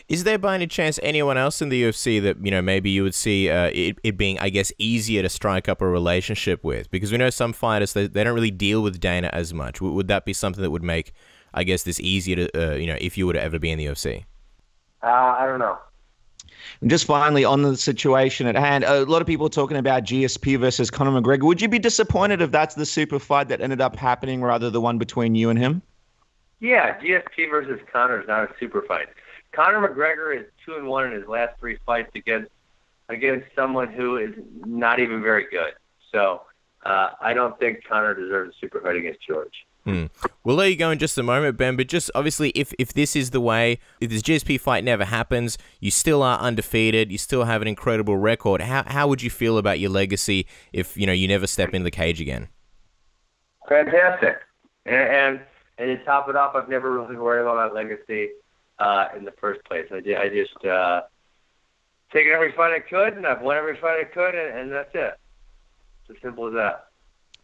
Is there by any chance anyone else in the UFC that, maybe you would see it being, I guess, easier to strike up a relationship with? Because we know some fighters, they don't really deal with Dana as much. Would that be something that would make, I guess, this easier to, if you were to ever be in the UFC? I don't know. And just finally, on the situation at hand, a lot of people are talking about GSP versus Conor McGregor. Would you be disappointed if that's the super fight that ended up happening rather than the one between you and him? Yeah, GSP versus Conor is not a super fight. Conor McGregor is 2-1 in his last 3 fights against someone who is not even very good. So I don't think Conor deserves a super fight against George. We'll let you go in just a moment, Ben, but just obviously if this is the way, if this GSP fight never happens, you still are undefeated, you still have an incredible record, how would you feel about your legacy if, you never step into the cage again? Fantastic. And to top it off, I've never really worried about my legacy in the first place. I just taken every fight I could, and I've won every fight I could, and that's it. It's as simple as that.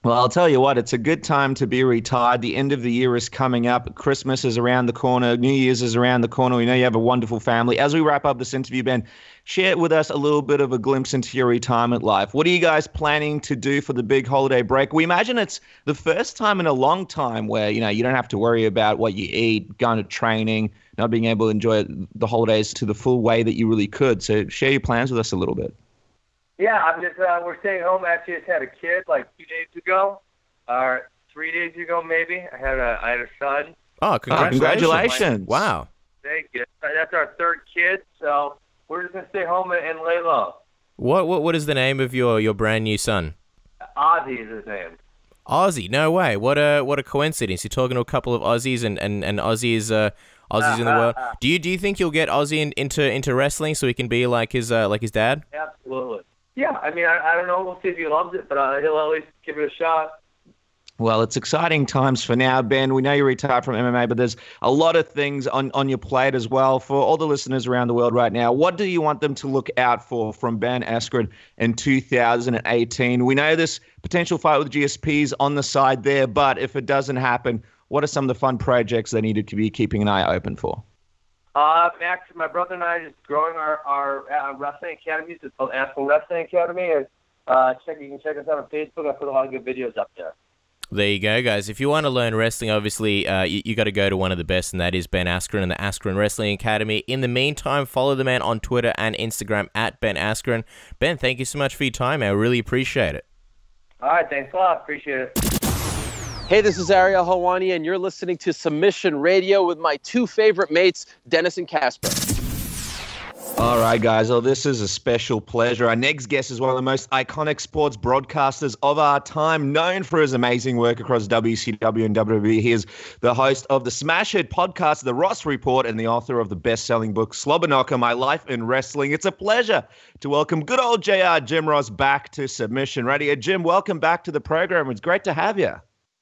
Well, I'll tell you what, it's a good time to be retired. The end of the year is coming up. Christmas is around the corner. New Year's is around the corner. We know you have a wonderful family. As we wrap up this interview, Ben, share with us a little bit of a glimpse into your retirement life. What are you guys planning to do for the big holiday break? We imagine it's the first time in a long time where, you don't have to worry about what you eat, going to training, not being able to enjoy the holidays to the full way that you really could. So share your plans with us a little bit. Yeah, I'm just we're staying home. Actually, just had a kid like 2 days ago, or 3 days ago maybe. I had a son. Oh, congratulations! Wow. Thank you. That's our 3rd kid, so we're just gonna stay home and lay low. What is the name of your brand new son? Ozzy is his name. Ozzy? No way! What a coincidence! You're talking to a couple of Aussies, and Ozzy is Aussies in the world. Do you think you'll get Ozzy into wrestling so he can be like his dad? Absolutely. Yeah, I mean, I don't know. We'll see if he loves it, but he'll always give it a shot. Well, it's exciting times for now, Ben. We know you're retired from MMA, but there's a lot of things on your plate as well. For all the listeners around the world right now, what do you want them to look out for from Ben Askren in 2018? We know this potential fight with GSP's on the side there, but if it doesn't happen, what are some of the fun projects they need to be keeping an eye open for? Max, my brother and I are just growing our wrestling academies. It's called Askren Wrestling Academy, and you can check us out on Facebook. I put a lot of good videos up there. There you go, guys. If you want to learn wrestling, obviously, you got to go to one of the best, and that is Ben Askren and the Askren Wrestling Academy. In the meantime, follow the man on Twitter and Instagram at Ben Askren. Ben, thank you so much for your time, man. I really appreciate it. All right, thanks a lot. Appreciate it. Hey, this is Ariel Helwani, and you're listening to Submission Radio with my 2 favorite mates, Dennis and Casper. All right, guys. Well, this is a special pleasure. Our next guest is one of the most iconic sports broadcasters of our time, known for his amazing work across WCW and WWE. He is the host of the Smash Hit podcast, The Ross Report, and the author of the best-selling book, Slobber Knocker, My Life in Wrestling. It's a pleasure to welcome good old JR Jim Ross back to Submission Radio. Jim, welcome back to the program. It's great to have you.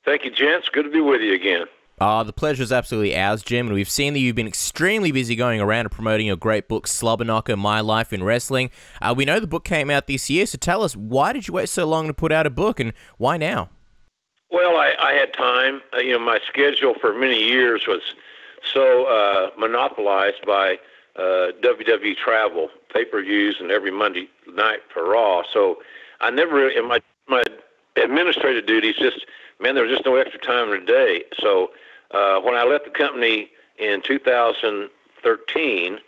Thank you, gents. Good to be with you again. The pleasure is absolutely ours, Jim, and we've seen that you've been extremely busy going around and promoting your great book, Slobber Knocker, My Life in Wrestling. We know the book came out this year, so tell us, why did you wait so long to put out a book, and why now? Well, I had time. My schedule for many years was so monopolized by WWE travel, pay-per-views, and every Monday night for Raw. So I never really, in my administrative duties, there was just no extra time in the day. So when I left the company in 2013,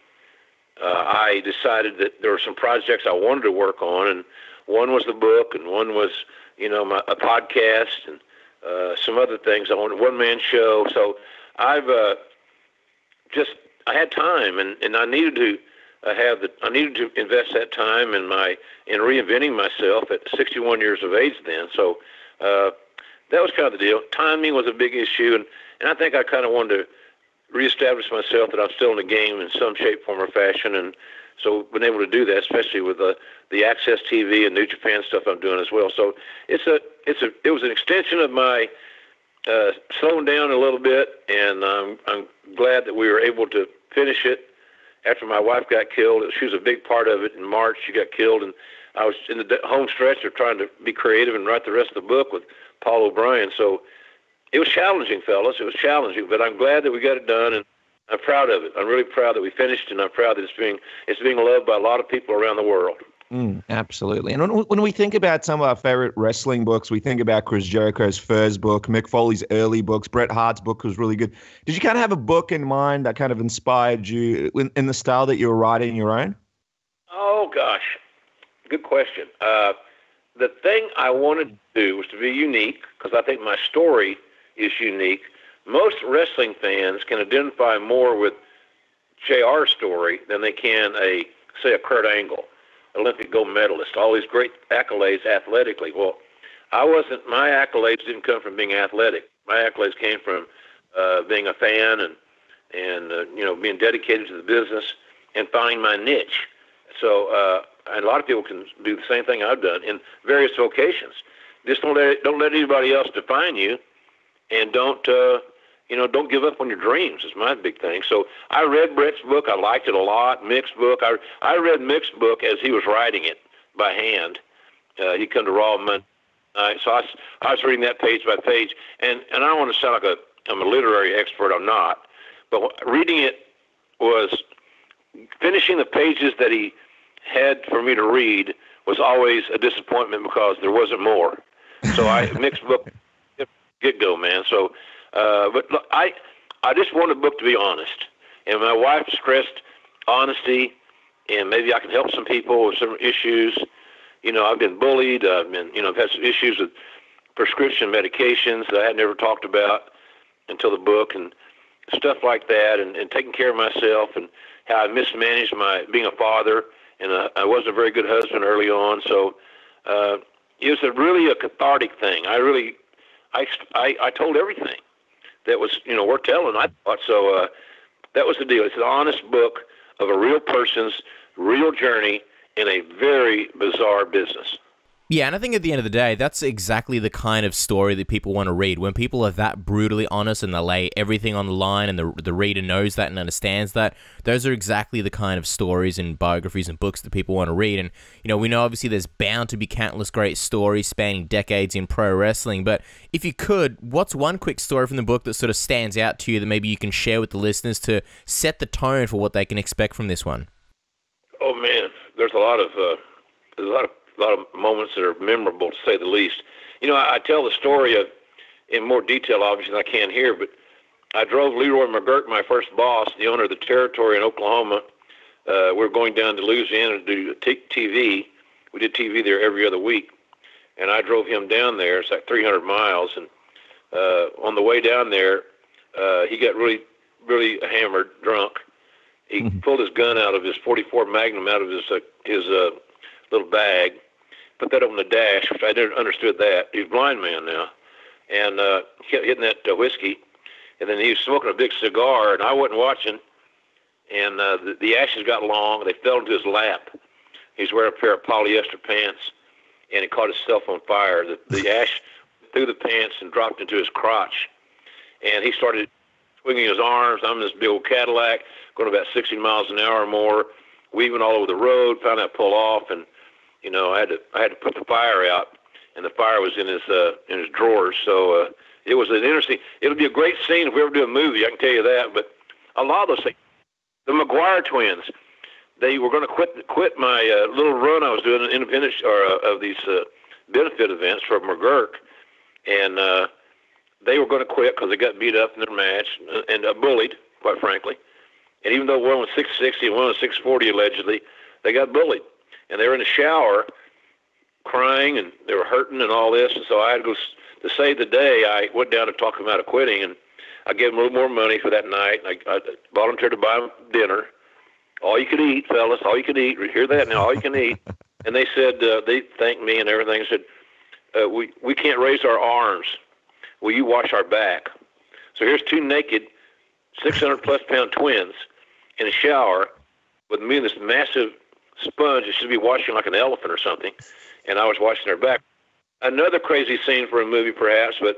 I decided that there were some projects I wanted to work on, and one was the book, and one was, a podcast, and some other things. I wanted a one-man show. So I had time, and I needed to I needed to invest that time in reinventing myself at 61 years of age then. So that was kind of the deal. Timing was a big issue, and I think I kind of wanted to reestablish myself that I'm still in the game in some shape, form, or fashion, and so been able to do that, especially with the Access TV and New Japan stuff I'm doing as well. So it was an extension of my slowing down a little bit, and I'm glad that we were able to finish it after my wife got killed. She was a big part of it. In March, she got killed, and I was in the home stretch of trying to be creative and write the rest of the book with Paul O'Brien. So it was challenging, fellas. It was challenging, but I'm glad that we got it done, and I'm proud of it. I'm really proud that we finished, and I'm proud that it's being loved by a lot of people around the world. Absolutely. And when we think about some of our favorite wrestling books, we think about Chris Jericho's first book, Mick Foley's early books, Bret Hart's book was really good. Did you kind of have a book in mind that kind of inspired you in the style that you were writing your own? Oh, gosh. Good question. The thing I wanted to do was to be unique, because I think my story is unique, most wrestling fans can identify more with JR's story than they can say a Kurt Angle, Olympic gold medalist, all these great accolades athletically. Well, my accolades didn't come from being athletic. My accolades came from being a fan and being dedicated to the business and finding my niche. So, and a lot of people can do the same thing I've done in various vocations. Just don't let anybody else define you, and don't give up on your dreams is my big thing. So I read Brett's book. I liked it a lot. Mick's book. I read Mick's book as he was writing it by hand. He'd come to Raw Monday night. So I was reading that page by page. And I don't want to sound like I'm a literary expert. I'm not. But reading it was finishing the pages that he had for me to read was always a disappointment because there wasn't more. So Mick's book, get-go, man. So, but look, I just want the book to be honest. And my wife stressed honesty, and maybe I can help some people with some issues. I've been bullied. I've had some issues with prescription medications that I had never talked about until the book, and stuff like that, and taking care of myself, and how I mismanaged being a father, and I wasn't a very good husband early on. So it was really a cathartic thing. I told everything that was worth telling, I thought. So that was the deal. It's an honest book of a real person's real journey in a very bizarre business. Yeah, and I think at the end of the day, that's exactly the kind of story that people want to read. When people are that brutally honest and they lay everything on the line, and the reader knows that and understands that, those are exactly the kind of stories and biographies and books that people want to read. And, we know obviously there's bound to be countless great stories spanning decades in pro wrestling, but if you could, what's one quick story from the book that sort of stands out to you that maybe you can share with the listeners to set the tone for what they can expect from this one? Oh, man, there's a lot of moments that are memorable, to say the least. I tell the story in more detail, obviously, than I can here, but I drove Leroy McGurk, my first boss, the owner of the territory in Oklahoma. We were going down to Louisiana to do TV. We did TV there every other week, and I drove him down there. It's like 300 miles, and on the way down there, he got really, really hammered, drunk. He pulled his gun out of his .44 Magnum out of his little bag, put that on the dash, which I never understood that. He's a blind man now. And he kept hitting that whiskey. And then he was smoking a big cigar, and I wasn't watching. And the ashes got long. They fell into his lap. He was wearing a pair of polyester pants, and he caught himself on fire. The ash through the pants and dropped into his crotch. And he started swinging his arms. I'm in this big old Cadillac, going about 60 miles an hour or more, weaving all over the road, found out pull off, and I had to put the fire out, and the fire was in his drawers. So it was an interesting. It'll be a great scene if we ever do a movie. I can tell you that. But a lot of those things, the McGuire twins, they were going to quit my little run I was doing in independence of these benefit events for McGurk, and they were going to quit because they got beat up in their match and bullied, quite frankly. And even though one was 660 and one was 640 allegedly, they got bullied. And they were in the shower crying, and they were hurting and all this. And so I had to go to save the day. I went down to talk them out of quitting, and I gave them a little more money for that night. I volunteered to buy them dinner. All you could eat, fellas, all you could eat. Hear that now, all you can eat. And they said, they thanked me and everything, and said, we can't raise our arms. Will you wash our back? So here's two naked 600-plus pound twins in a shower with me and this massive sponge that should be washing like an elephant or something, and I was washing their back. Another crazy scene for a movie, perhaps, but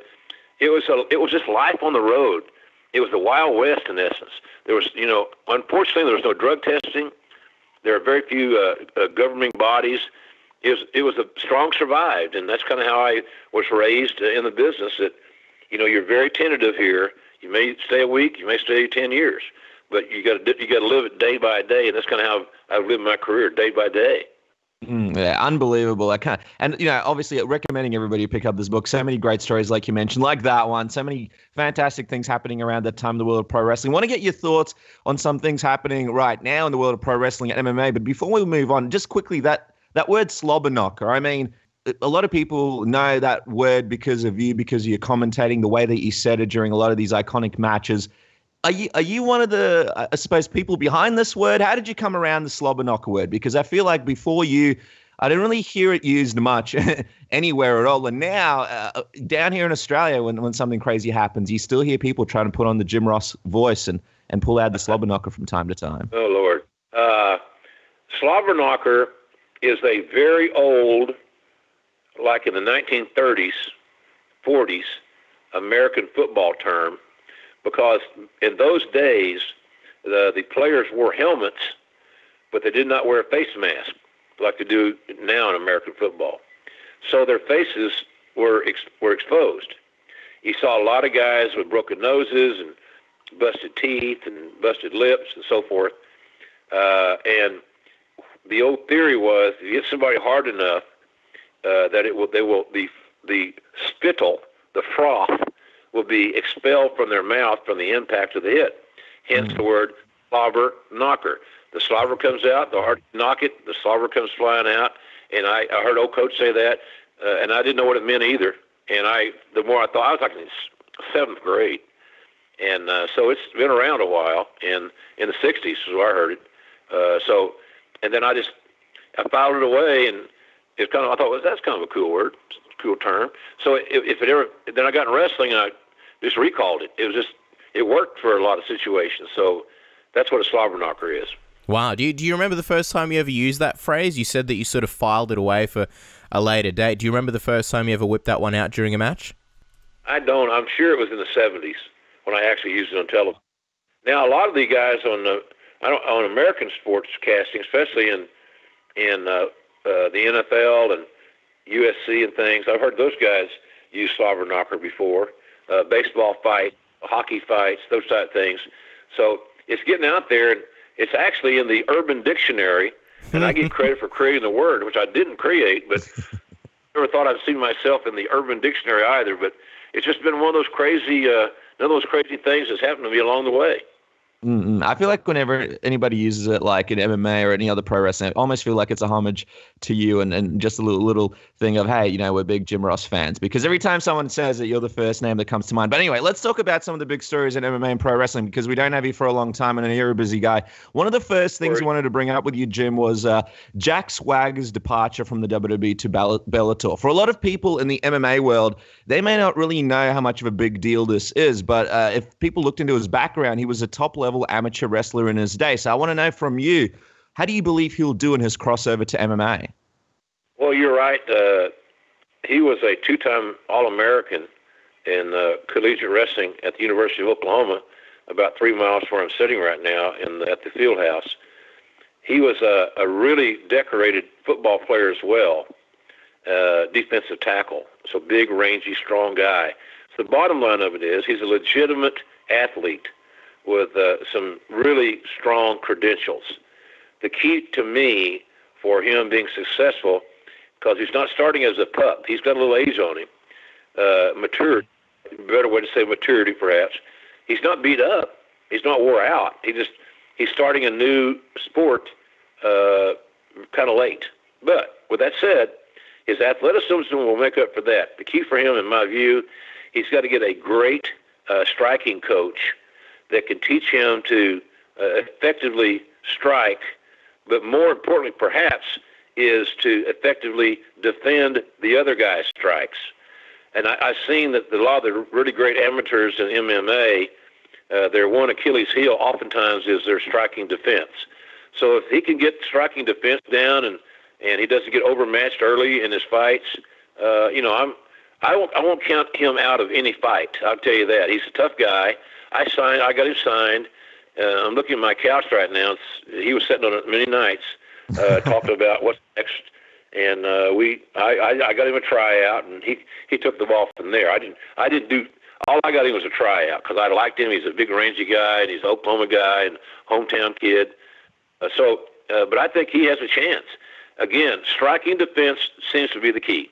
it was just life on the road. It was the Wild West, in essence. There was, unfortunately, there was no drug testing. There are very few governing bodies. It was a strong survived, and that's kind of how I was raised in the business. That, you're very tentative here. You may stay a week, you may stay 10 years, but you got to live it day by day, and that's kind of how I've lived my career, day by day. Yeah, unbelievable. Obviously recommending everybody pick up this book. So many great stories, like you mentioned, like that one. So many fantastic things happening around that time in the world of pro wrestling. Want to get your thoughts on some things happening right now in the world of pro wrestling and MMA. But before we move on, just quickly, that word slobber knocker. I mean, a lot of people know that word because of you, because you're commentating, the way that you said it during a lot of these iconic matches. Are you one of the, I suppose, people behind this word? How did you come around the slobber knocker word? Because I feel like before you, I didn't really hear it used much anywhere at all. And now, down here in Australia, when something crazy happens, you still hear people trying to put on the Jim Ross voice and pull out the slobber knocker from time to time. Oh, Lord. Slobber knocker is a very old, like in the 1930s, 40s, American football term, because in those days, the players wore helmets, but they did not wear a face mask like they do now in American football. So their faces were exposed. You saw a lot of guys with broken noses and busted teeth and busted lips and so forth. And the old theory was if you hit somebody hard enough, the spittle, the froth, will be expelled from their mouth from the impact of the hit. Hence the word slobber knocker. The slobber comes out, the harder you knock it, the slobber comes flying out. And I heard old coach say that, and I didn't know what it meant either. And the more I thought, I was like in 7th grade. And so it's been around a while, and in the 60s is where I heard it. And then I filed it away, and it's kind of, I thought, well, that's kind of a cool word, cool term. So then I got in wrestling, and I just recalled it. It worked for a lot of situations. So that's what a slobber knocker is. Wow. Do you remember the first time you ever used that phrase? You said that you sort of filed it away for a later date. Do you remember the first time you ever whipped that one out during a match? I don't. I'm sure it was in the 70s when I actually used it on television. Now, a lot of the guys on American sports casting, especially in the NFL and USC and things, I've heard those guys use slobber knocker before. Baseball fights, hockey fights, those type of things. So it's getting out there, and it's actually in the Urban Dictionary, and I get credit for creating the word, which I didn't create, but I never thought I'd seen myself in the Urban Dictionary either. But it's just been one of those crazy things that's happened to me along the way. I feel like whenever anybody uses it, like in MMA or any other pro wrestling, I almost feel like it's a homage to you and just a little thing of, hey, we're big Jim Ross fans. Because every time someone says it, you're the first name that comes to mind. But anyway, let's talk about some of the big stories in MMA and pro wrestling, because we don't have you for a long time and you're a busy guy. One of the first things I wanted to bring up with you, Jim, was Jack Swagger's departure from the WWE to Bellator. For a lot of people in the MMA world, they may not really know how much of a big deal this is. But if people looked into his background, he was a top-level amateur wrestler in his day. So I want to know from you, how do you believe he'll do in his crossover to MMA? Well, you're right. He was a 2-time All-American in collegiate wrestling at the University of Oklahoma, about 3 miles from where I'm sitting right now at the field house. He was a really decorated football player as well, defensive tackle. So big, rangy, strong guy. So the bottom line of it is he's a legitimate athlete with some really strong credentials. The key to me for him being successful, because he's not starting as a pup. He's got a little age on him. Maturity, better way to say maturity perhaps. He's not beat up. He's not wore out. He's starting a new sport kind of late. But with that said, his athleticism will make up for that. The key for him, in my view, he's got to get a great striking coach that can teach him to effectively strike, but more importantly, perhaps, is to effectively defend the other guy's strikes. And I've seen that a lot of the really great amateurs in MMA, their one Achilles heel oftentimes is their striking defense. So if he can get striking defense down and he doesn't get overmatched early in his fights, I won't count him out of any fight. I'll tell you that. He's a tough guy. I got him signed. I'm looking at my couch right now. He was sitting on it many nights, talking about what's next. And I got him a tryout, and he took the ball from there. I didn't do. All I got him was a tryout because I liked him. He's a big, rangy guy, and he's an Oklahoma guy and hometown kid. But I think he has a chance. Again, striking defense seems to be the key.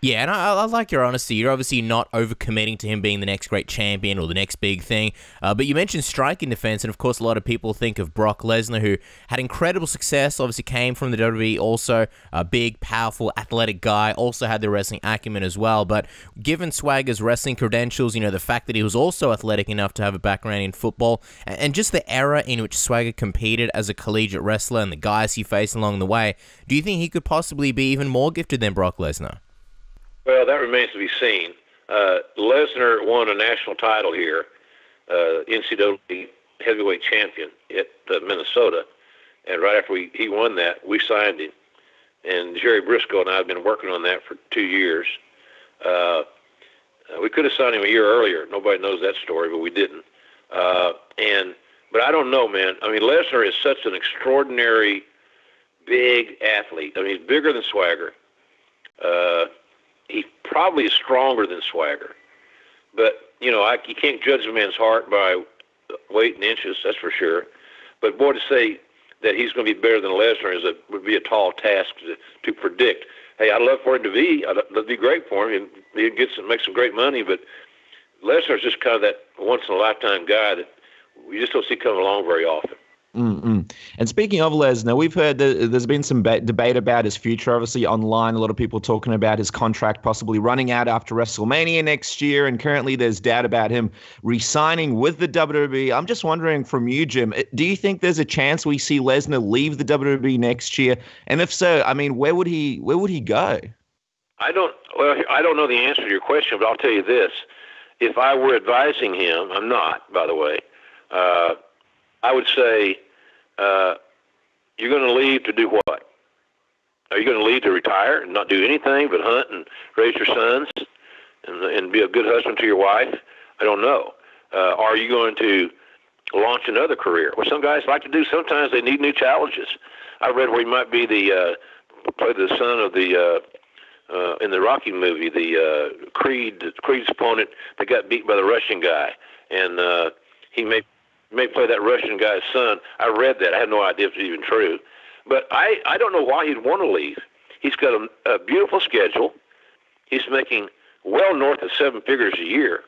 Yeah, and I like your honesty. You're obviously not overcommitting to him being the next great champion or the next big thing. But you mentioned striking defense, and of course, a lot of people think of Brock Lesnar, who had incredible success, obviously came from the WWE, also a big, powerful, athletic guy, also had the wrestling acumen as well. But given Swagger's wrestling credentials, the fact that he was also athletic enough to have a background in football, and just the era in which Swagger competed as a collegiate wrestler and the guys he faced along the way, do you think he could possibly be even more gifted than Brock Lesnar? Well, that remains to be seen. Lesnar won a national title here, NCAA heavyweight champion at Minnesota. And right after he won that, we signed him. And Jerry Briscoe and I have been working on that for 2 years. We could have signed him a year earlier. Nobody knows that story, but we didn't. But I don't know, man. I mean, Lesnar is such an extraordinary big athlete. I mean, he's bigger than Swagger. He probably is stronger than Swagger. But, you can't judge a man's heart by weight and inches, that's for sure. But, boy, to say that he's going to be better than Lesnar would be a tall task to predict. Hey, I'd love for him to be. That'd be great for him. He'd make some great money. But Lesnar's just kind of that once-in-a-lifetime guy that we just don't see come along very often. Mm-mm. And speaking of Lesnar, we've heard that there's been some debate about his future, obviously online. A lot of people talking about his contract possibly running out after WrestleMania next year, and currently there's doubt about him re-signing with the WWE. I'm just wondering from you, Jim, do you think there's a chance we see Lesnar leave the WWE next year? And if so, I mean, where would he go? I don't know the answer to your question, but I'll tell you this. If I were advising him, I'm not, by the way, I would say, you're going to leave to do what? Are you going to leave to retire and not do anything but hunt and raise your sons and be a good husband to your wife? I don't know. Are you going to launch another career? Well, some guys like to do. Sometimes they need new challenges. I read where he might be play the son of the in the Rocky movie, the Creed's opponent that got beat by the Russian guy, and he may play that Russian guy's son. I read that. I had no idea if it was even true. But I don't know why he'd want to leave. He's got a beautiful schedule. He's making well north of 7 figures a year.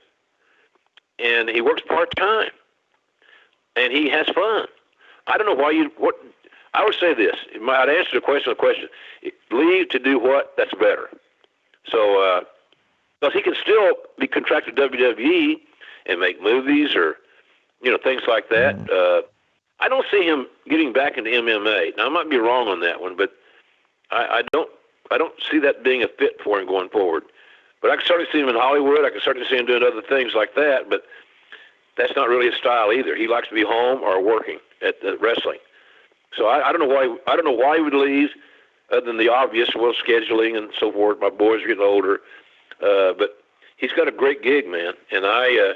And he works part-time. And he has fun. I don't know why I would say this. I'd answer the question. Leave to do what? That's better. So, because he can still be contracted to WWE and make movies or things like that. I don't see him getting back into MMA. Now, I might be wrong on that one, but I don't see that being a fit for him going forward. But I can certainly see him in Hollywood. I can certainly see him doing other things like that, but that's not really his style either. He likes to be home or working at wrestling. So I don't know why he would leave, other than the obvious, scheduling and so forth. My boys are getting older, but he's got a great gig, man, and I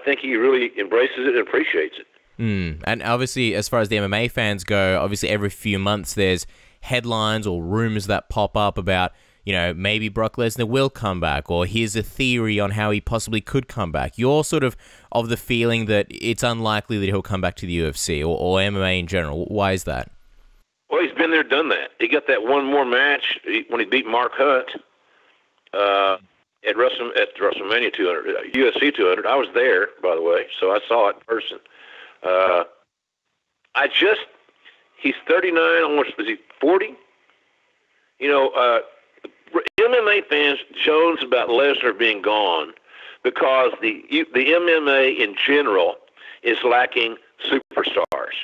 think he really embraces it and appreciates it. And obviously, as far as the MMA fans go, obviously every few months there's headlines or rumors that pop up about, maybe Brock Lesnar will come back, or here's a theory on how he possibly could come back. You're sort of the feeling that it's unlikely that he'll come back to the UFC or MMA in general. Why is that? Well, he's been there, done that. He got that one more match when he beat Mark Hunt at WrestleMania 200, UFC 200. I was there, by the way, so I saw it in person. He's 39, almost, is he 40? MMA fans jones about Lesnar being gone because the MMA in general is lacking superstars.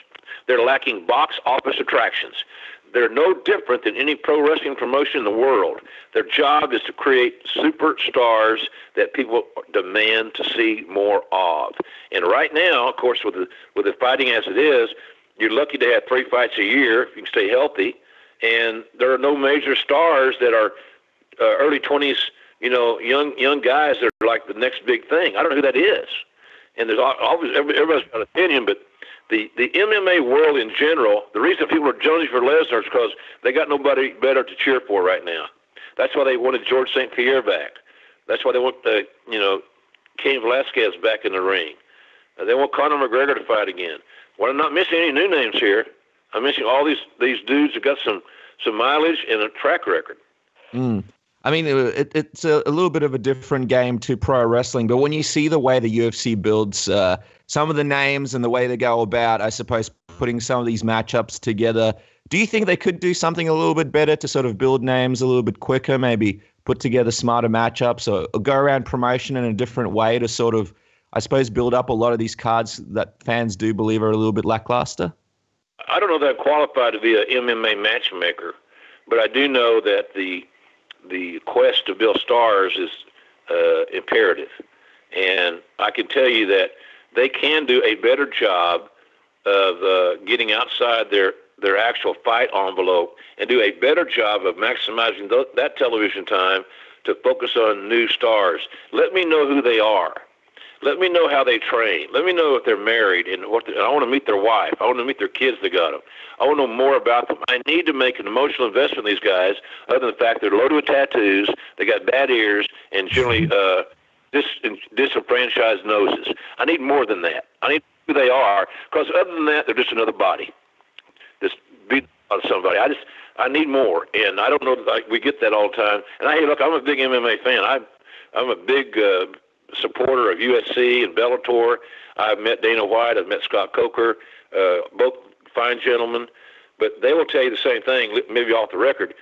They're lacking box office attractions. They're no different than any pro wrestling promotion in the world. Their job is to create superstars that people demand to see more of. And right now, of course, with the fighting as it is, you're lucky to have 3 fights a year if you can stay healthy. And there are no major stars that are early 20s, young guys that are like the next big thing. I don't know who that is. And there's always everybody's got an opinion, but the MMA world in general, the reason people are jonesing for Lesnar is because they got nobody better to cheer for right now. That's why they wanted George St. Pierre back. That's why they want Cain Velasquez back in the ring. They want Conor McGregor to fight again. Well, I'm not missing any new names here. I'm missing all these dudes that got some mileage and a track record. I mean, it's a little bit of a different game to pro wrestling, but when you see the way the UFC builds some of the names and the way they go about, I suppose, putting some of these matchups together, do you think they could do something a little bit better to sort of build names a little bit quicker, maybe put together smarter matchups or go around promotion in a different way to sort of, I suppose, build up a lot of these cards that fans do believe are a little bit lackluster? I don't know that I'm qualified to be an MMA matchmaker, but I do know that the quest to build stars is imperative. And I can tell you that they can do a better job of getting outside their actual fight envelope and do a better job of maximizing that television time to focus on new stars. Let me know who they are. Let me know how they train. Let me know if they're married and I want to meet their wife. I want to meet their kids that got them. I want to know more about them. I need to make an emotional investment in these guys, other than the fact they're loaded with tattoos, they got bad ears, and generally disenfranchised noses. I need more than that. I need who they are, because other than that, they're just another body. Just beat on somebody. I need more, and I don't know. We get that all the time. And look, I'm a big MMA fan. I'm a big supporter of UFC and Bellator. I've met Dana White. I've met Scott Coker, both fine gentlemen. But they will tell you the same thing, maybe off the record.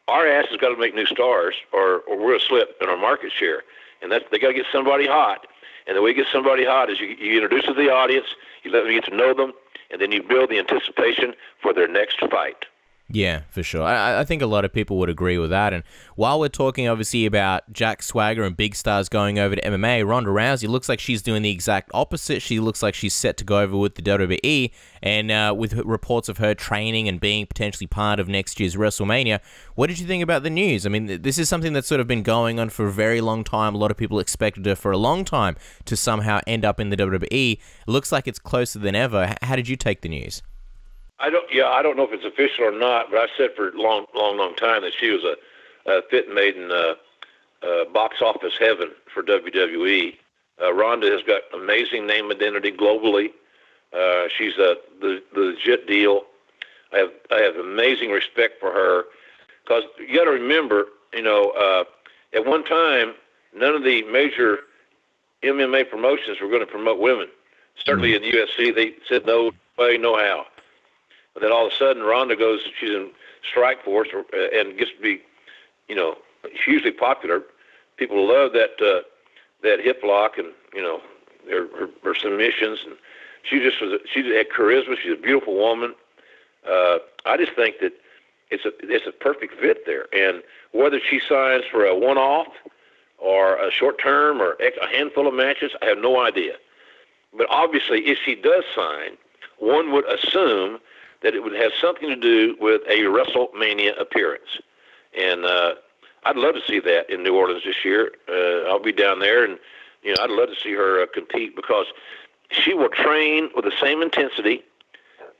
Our ass has got to make new stars, or we're going to slip in our market share. And they got to get somebody hot. And the way you get somebody hot is you introduce to the audience, you let them get to know them, and then you build the anticipation for their next fight. Yeah, for sure. I think a lot of people would agree with that. And while we're talking, obviously, about Jack Swagger and big stars going over to MMA, Ronda Rousey looks like she's doing the exact opposite. She looks like she's set to go over with the WWE, and with reports of her training and being potentially part of next year's WrestleMania. What did you think about the news? I mean, this is something that's sort of been going on for a very long time. A lot of people expected her for a long time to somehow end up in the WWE. It looks like it's closer than ever. How did you take the news? I don't know if it's official or not, but I've said for a long time that she was a fit made in box office heaven for WWE. Ronda has got amazing name identity globally. She's the legit deal. I have amazing respect for her, because you got to remember, at one time, none of the major MMA promotions were going to promote women. Certainly in the UFC, they said no way, no how. But then all of a sudden, Ronda goes, she's in Strike Force and gets to be, hugely popular. People love that hip lock and, her submissions. And she had charisma. She's a beautiful woman. I just think that it's a perfect fit there. And whether she signs for a one-off or a short term or a handful of matches, I have no idea. But obviously, if she does sign, one would assume that it would have something to do with a WrestleMania appearance. And I'd love to see that in New Orleans this year. I'll be down there, and I'd love to see her compete, because she will train with the same intensity,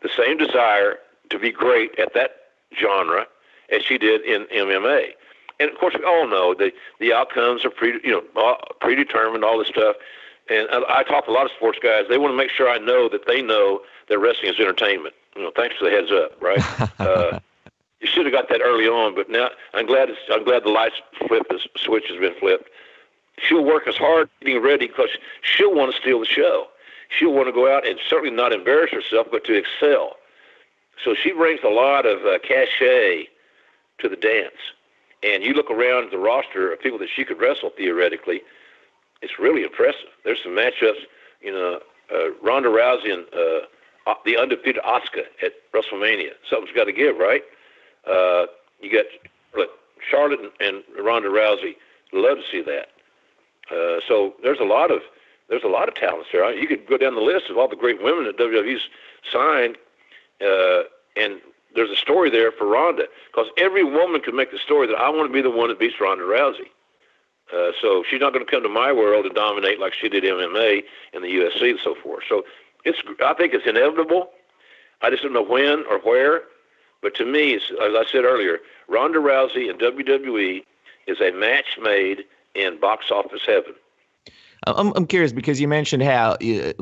the same desire to be great at that genre as she did in MMA. And of course, we all know the outcomes are predetermined, all this stuff. And I talk to a lot of sports guys. They want to make sure I know that they know that wrestling is entertainment. Thanks for the heads up, right? You should have got that early on, but now I'm glad the lights flipped. The switch has been flipped. She'll work as hard getting ready, because she'll want to steal the show. She'll want to go out and certainly not embarrass herself, but to excel. So she brings a lot of cachet to the dance. And you look around the roster of people that she could wrestle theoretically, it's really impressive. There's some matchups, Ronda Rousey and the undefeated Asuka at WrestleMania. Something's got to give, right? You got Charlotte and Ronda Rousey. Love to see that. So there's a lot of talents there. You could go down the list of all the great women that WWE's signed, and there's a story there for Ronda, because every woman could make the story that I want to be the one that beats Ronda Rousey. So she's not going to come to my world and dominate like she did MMA and the UFC and so forth. So I think it's inevitable. I just don't know when or where. But to me, as I said earlier, Ronda Rousey and WWE is a match made in box office heaven. I'm curious because you mentioned how it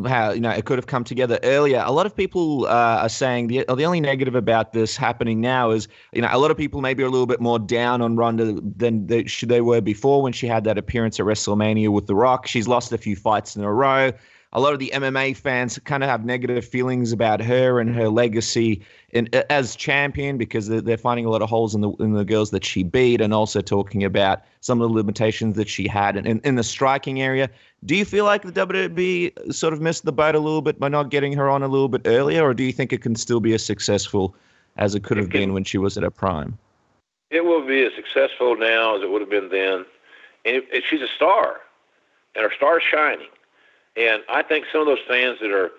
could have come together earlier. A lot of people are saying the only negative about this happening now is a lot of people maybe are a little bit more down on Ronda than they were before when she had that appearance at WrestleMania with The Rock. She's lost a few fights in a row. A lot of the MMA fans kind of have negative feelings about her and her legacy as champion because they're finding a lot of holes in the girls that she beat, and also talking about some of the limitations that she had in the striking area. Do you feel like the WWE sort of missed the boat a little bit by not getting her on a little bit earlier, or do you think it can still be as successful as it could have been when she was at her prime? It will be as successful now as it would have been then. And she's a star, and her star is shining. And I think some of those fans that are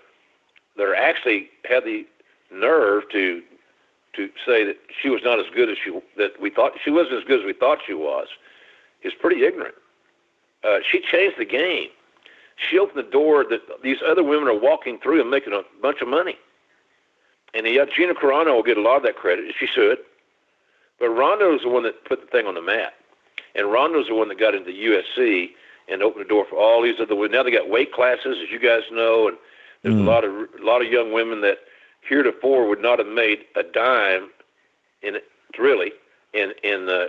actually had the nerve to say that she was not as good as we thought she wasn't as good as we thought she was is pretty ignorant. She changed the game. She opened the door that these other women are walking through and making a bunch of money. And Gina Carano will get a lot of that credit, and she should. But Ronda was the one that put the thing on the map. And Ronda was the one that got into UFC and opened the door for all these other women. Now they got weight classes, as you guys know, and there's a lot of young women that heretofore would not have made a dime in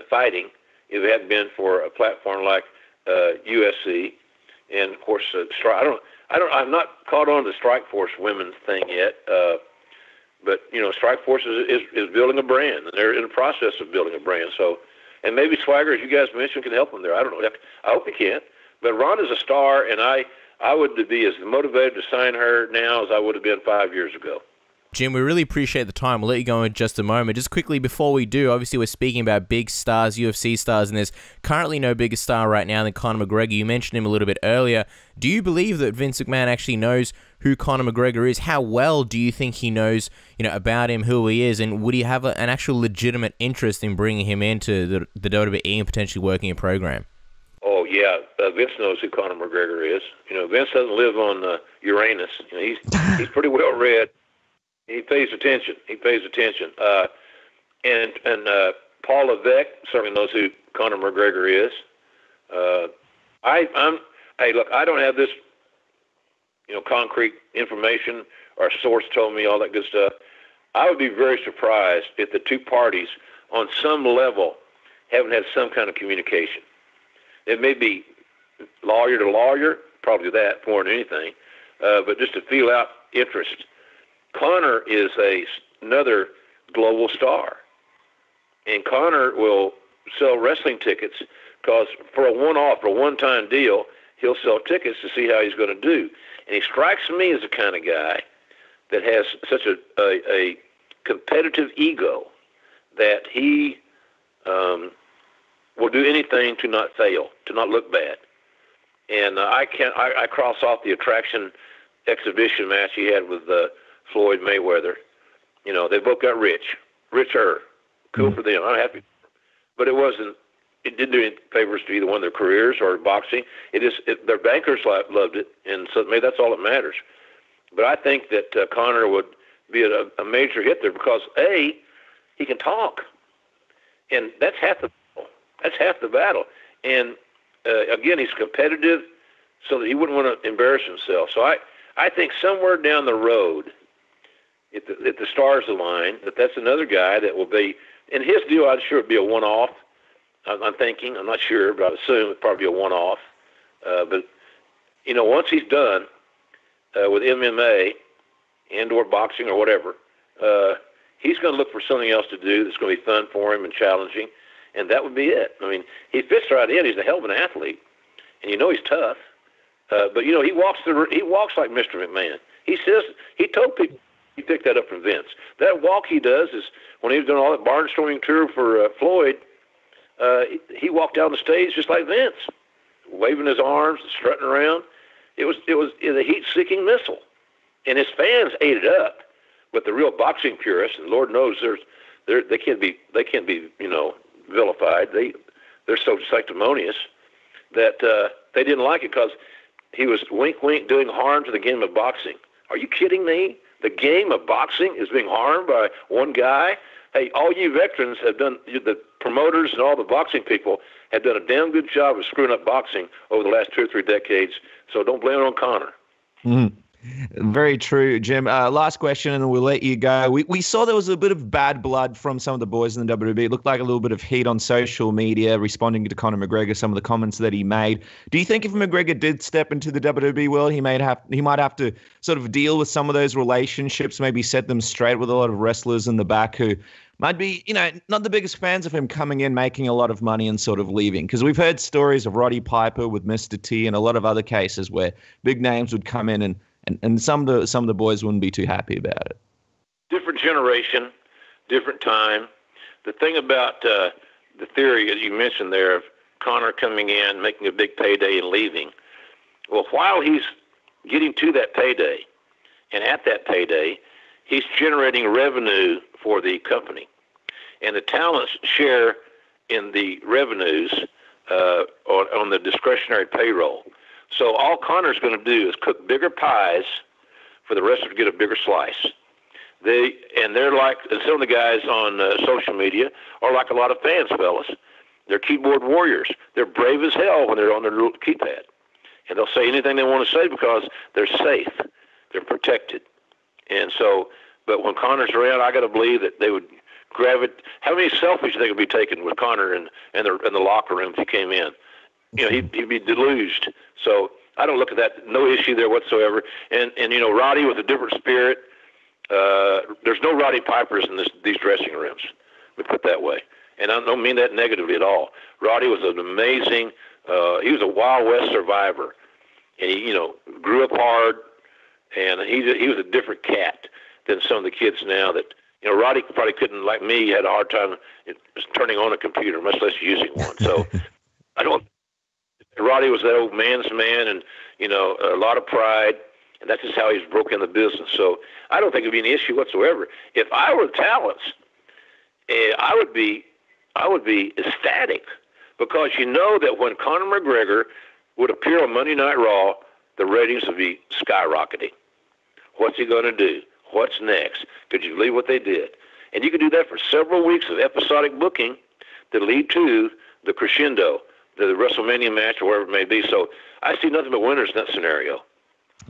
fighting if it hadn't been for a platform like UFC. And of course, I'm not caught on the Strikeforce women thing yet, but Strikeforce is building a brand, and they're in the process of building a brand. So, and maybe Swagger, as you guys mentioned, can help them there. I don't know. I hope he can. But Ronda's a star, and I would be as motivated to sign her now as I would have been 5 years ago. Jim, we really appreciate the time. We'll let you go in just a moment. Just quickly before we do, obviously we're speaking about big stars, UFC stars, and there's currently no bigger star right now than Conor McGregor. You mentioned him a little bit earlier. Do you believe that Vince McMahon actually knows who Conor McGregor is? How well do you think he knows, about him, who he is, and would he have an actual legitimate interest in bringing him into the WWE and potentially working a program? Oh, yeah. Vince knows who Conor McGregor is. Vince doesn't live on Uranus. He's pretty well read. He pays attention. And Paul Levesque certainly knows who Conor McGregor is. Look, I don't have this, concrete information or source told me all that good stuff. I would be very surprised if the two parties on some level haven't had some kind of communication. It may be lawyer to lawyer, probably that more than anything, but just to feel out interest. Conor is another global star, and Conor will sell wrestling tickets because for a one-off, for a one-time deal, he'll sell tickets to see how he's going to do. And he strikes me as the kind of guy that has such a competitive ego that he will do anything to not fail, to not look bad. And I cross off the attraction exhibition match he had with Floyd Mayweather. They both got richer. Cool for them. I'm happy. But it didn't do any favors to either one of their careers or boxing. Their bankers loved it, and so maybe that's all that matters. But I think that Conor would be a major hit there because, A, he can talk. And that's half the battle. And, again, he's competitive so that he wouldn't want to embarrass himself. So I think somewhere down the road, if the stars align, that's another guy that will be, and his deal, I'm sure, would be a one-off. I'm thinking, I'm not sure, but I assume it'd probably be a one-off. But, once he's done with MMA and or boxing or whatever, he's going to look for something else to do that's going to be fun for him and challenging, and that would be it. I mean, he fits right in. He's a hell of an athlete, and he's tough. But, he walks like Mr. McMahon. He told people he picked that up from Vince. That walk he does is when he was doing all that barnstorming tour for Floyd, he walked down the stage just like Vince, waving his arms, strutting around. It was a heat-seeking missile, and his fans ate it up. But the real boxing purists, and Lord knows they can't be vilified. They're so sanctimonious that they didn't like it because he was wink doing harm to the game of boxing. Are you kidding me? The game of boxing is being harmed by one guy hey, all you veterans have done, the promoters and all the boxing people have done a damn good job of screwing up boxing over the last 2 or 3 decades. So don't blame it on Conor. Mm-hmm. Very true, Jim. Last question, and we'll let you go. We saw there was a bit of bad blood from some of the boys in the WWE. It looked like a little bit of heat on social media, responding to Conor McGregor, some of the comments that he made. Do you think if McGregor did step into the WWE world, he might have to sort of deal with some of those relationships, maybe set them straight with a lot of wrestlers in the back who might be, not the biggest fans of him coming in, making a lot of money and sort of leaving? Because we've heard stories of Roddy Piper with Mr. T and a lot of other cases where big names would come in and some of the boys wouldn't be too happy about it. Different generation, different time. The thing about the theory that you mentioned there of Conor coming in, making a big payday and leaving, well, while he's getting to that payday, and at that payday, he's generating revenue for the company. And the talents share in the revenues on the discretionary payroll. So all Conor's going to do is cook bigger pies for the wrestler to get a bigger slice. They're like, and some of the guys on social media are like a lot of fans, fellas. They're keyboard warriors. They're brave as hell when they're on their little keypad. And they'll say anything they want to say because they're safe. They're protected. And so, but when Conor's around, I got to believe that they would gravitate. How many selfies do they would be taken with Conor in the locker room if he came in? He'd be deluged. So I don't look at that. No issue there whatsoever. And Roddy with a different spirit. There's no Roddy Pipers in these dressing rooms. Let me put it that way. And I don't mean that negatively at all. Roddy was an amazing. He was a Wild West survivor, and he grew up hard. And he was a different cat than some of the kids now. That Roddy probably couldn't, like me, had a hard time turning on a computer, much less using one. So I don't. Roddy was that old man's man, and a lot of pride, and that's just how he's broken the business. So I don't think it'd be an issue whatsoever. If I were talents, I would be ecstatic, because that when Conor McGregor would appear on Monday Night Raw, the ratings would be skyrocketing. What's he going to do? What's next? Could you believe what they did? And you could do that for several weeks of episodic booking that lead to the crescendo, the WrestleMania match or whatever it may be. So I see nothing but winners in that scenario.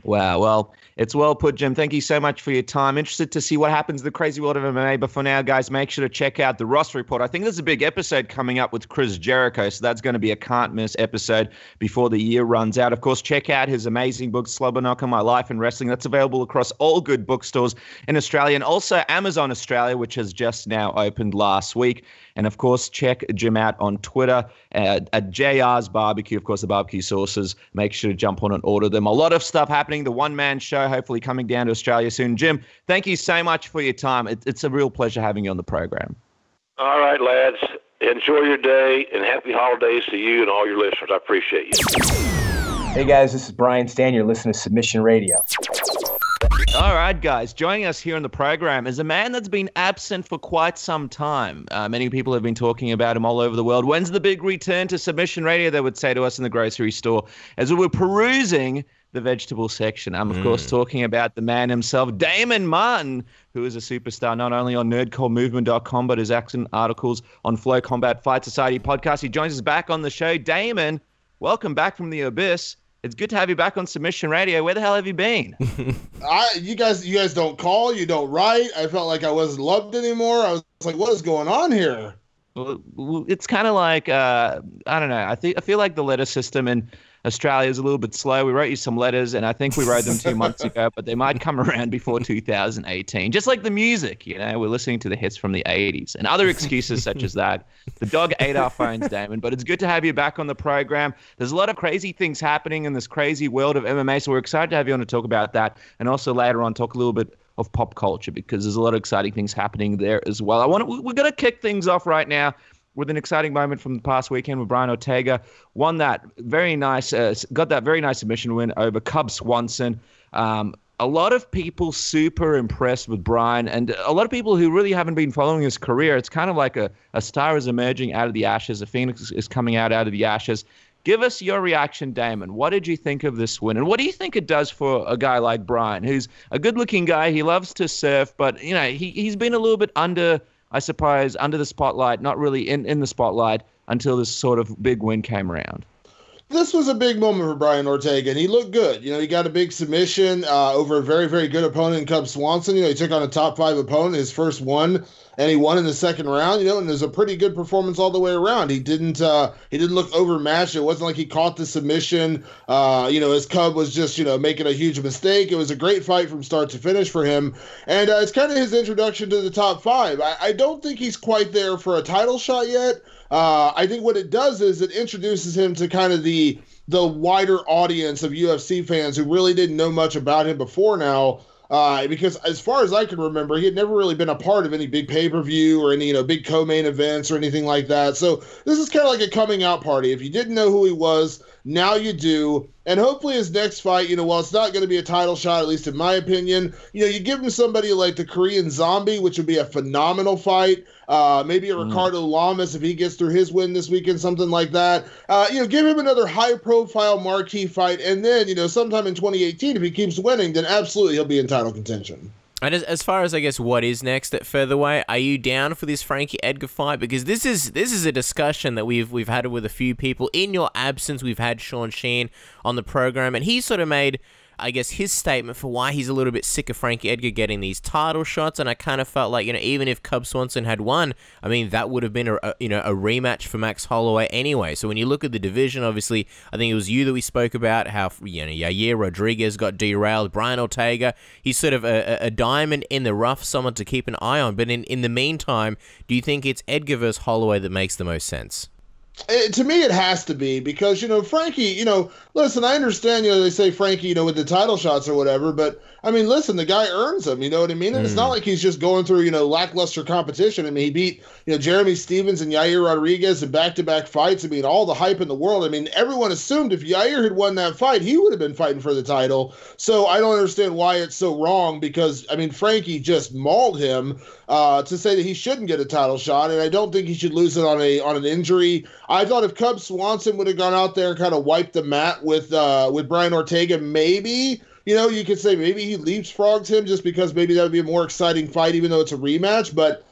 Wow. Well, it's well put, Jim. Thank you so much for your time. Interested to see what happens in the crazy world of MMA. But for now, guys, make sure to check out the Ross Report. I think there's a big episode coming up with Chris Jericho, so that's going to be a can't-miss episode before the year runs out. Of course, check out his amazing book, Slobber Knocker, My Life in Wrestling. That's available across all good bookstores in Australia, and also Amazon Australia, which has just now opened last week. And, of course, check Jim out on Twitter at JR's Barbecue. Of course, the barbecue sauces. Make sure to jump on and order them. A lot of stuff happening. The one-man show hopefully coming down to Australia soon. Jim, thank you so much for your time. It's a real pleasure having you on the program. All right, lads. Enjoy your day, and happy holidays to you and all your listeners. I appreciate you. Hey, guys. This is Brian Stan. You're listening to Submission Radio. All right, guys. Joining us here on the program is a man that's been absent for quite some time. Many people have been talking about him all over the world. When's the big return to Submission Radio, they would say to us in the grocery store as we were perusing the vegetable section. I'm, of course, talking about the man himself, Damon Martin, who is a superstar not only on nerdcoremovement.com, but his excellent articles on Flow Combat Fight Society podcast. He joins us back on the show. Damon, welcome back from the abyss. It's good to have you back on Submission Radio. Where the hell have you been? You guys don't call. You don't write. I felt like I wasn't loved anymore. I was like, what is going on here? Well, it's kind of like, I don't know. I feel like the letter system in Australia is a little bit slow. We wrote you some letters, and I think we wrote them 2 months ago, but they might come around before 2018. Just like the music, we're listening to the hits from the 80s and other excuses such as that. The dog ate our phones, Damon, but it's good to have you back on the program. There's a lot of crazy things happening in this crazy world of MMA, so we're excited to have you on to talk about that, and also later on talk a little bit of pop culture, because there's a lot of exciting things happening there as well. We're going to kick things off right now with an exciting moment from the past weekend with Brian Ortega. Won that very nice, got that very nice submission win over Cub Swanson. A lot of people super impressed with Brian, and a lot of people who really haven't been following his career. It's kind of like a star is emerging out of the ashes. A phoenix is coming out of the ashes. Give us your reaction, Damon. What did you think of this win? And what do you think it does for a guy like Brian, who's a good-looking guy? He loves to surf, but, he's been a little bit I suppose, under the spotlight, not really in the spotlight until this sort of big win came around. This was a big moment for Brian Ortega, and he looked good. He got a big submission over a very, very good opponent in Cub Swanson. He took on a top 5 opponent, his first one, and he won in the second round. And it was a pretty good performance all the way around. He didn't look overmatched. It wasn't like he caught the submission. His Cub was just making a huge mistake. It was a great fight from start to finish for him, and it's kind of his introduction to the top 5. I don't think he's quite there for a title shot yet. I think what it does is it introduces him to kind of the wider audience of UFC fans who really didn't know much about him before now. Because as far as I can remember, he had never really been a part of any big pay-per-view or any, big co-main events or anything like that. So this is kind of like a coming out party. If you didn't know who he was, now you do. And hopefully his next fight, while it's not going to be a title shot, at least in my opinion, you give him somebody like the Korean Zombie, which would be a phenomenal fight. Maybe a Ricardo Lamas if he gets through his win this weekend, something like that. Give him another high-profile marquee fight, and then, sometime in 2018, if he keeps winning, then absolutely he'll be in title contention. And as far as, I guess, what is next at featherweight, are you down for this Frankie Edgar fight? Because this is a discussion that we've had with a few people. In your absence, we've had Sean Sheen on the program, and he sort of made, I guess, his statement for why he's a little bit sick of Frankie Edgar getting these title shots, and I kind of felt like, even if Cub Swanson had won, I mean, that would have been a rematch for Max Holloway anyway. So when you look at the division, obviously, I think it was you that we spoke about how, Yair Rodriguez got derailed, Brian Ortega, he's sort of a diamond in the rough, someone to keep an eye on. But in the meantime, do you think it's Edgar versus Holloway that makes the most sense? To me, it has to be because, Frankie, listen, I understand, they say Frankie, with the title shots or whatever, but I mean, listen, the guy earns them, you know what I mean? And it's not like he's just going through, lackluster competition. I mean, he beat, Jeremy Stevens and Yair Rodriguez in back-to-back fights. I mean, all the hype in the world. I mean, everyone assumed if Yair had won that fight, he would have been fighting for the title. So I don't understand why it's so wrong because, I mean, Frankie just mauled him to say that he shouldn't get a title shot, and I don't think he should lose it on an injury. I thought if Cub Swanson would have gone out there and kind of wiped the mat with Brian Ortega, maybe, you could say maybe he leapfrogged him just because maybe that would be a more exciting fight, even though it's a rematch. But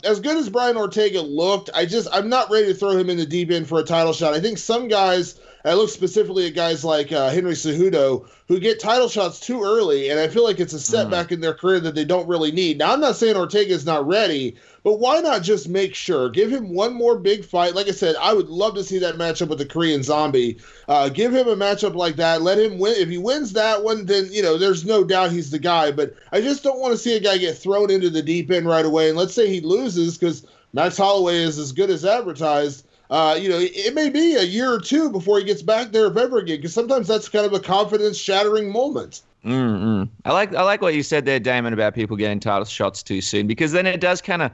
as good as Brian Ortega looked, I'm not ready to throw him in the deep end for a title shot. I think some guys, I look specifically at guys like Henry Cejudo, who get title shots too early, and I feel like it's a setback in their career that they don't really need. Now, I'm not saying Ortega is not ready, but why not just make sure? Give him one more big fight. Like I said, I would love to see that matchup with the Korean Zombie. Give him a matchup like that. Let him win. If he wins that one, then, there's no doubt he's the guy. But I just don't want to see a guy get thrown into the deep end right away. And let's say he loses because Max Holloway is as good as advertised. It may be a year or two before he gets back there if ever again, because sometimes that's kind of a confidence-shattering moment. I like what you said there, Damon, about people getting title shots too soon, because then it does kind of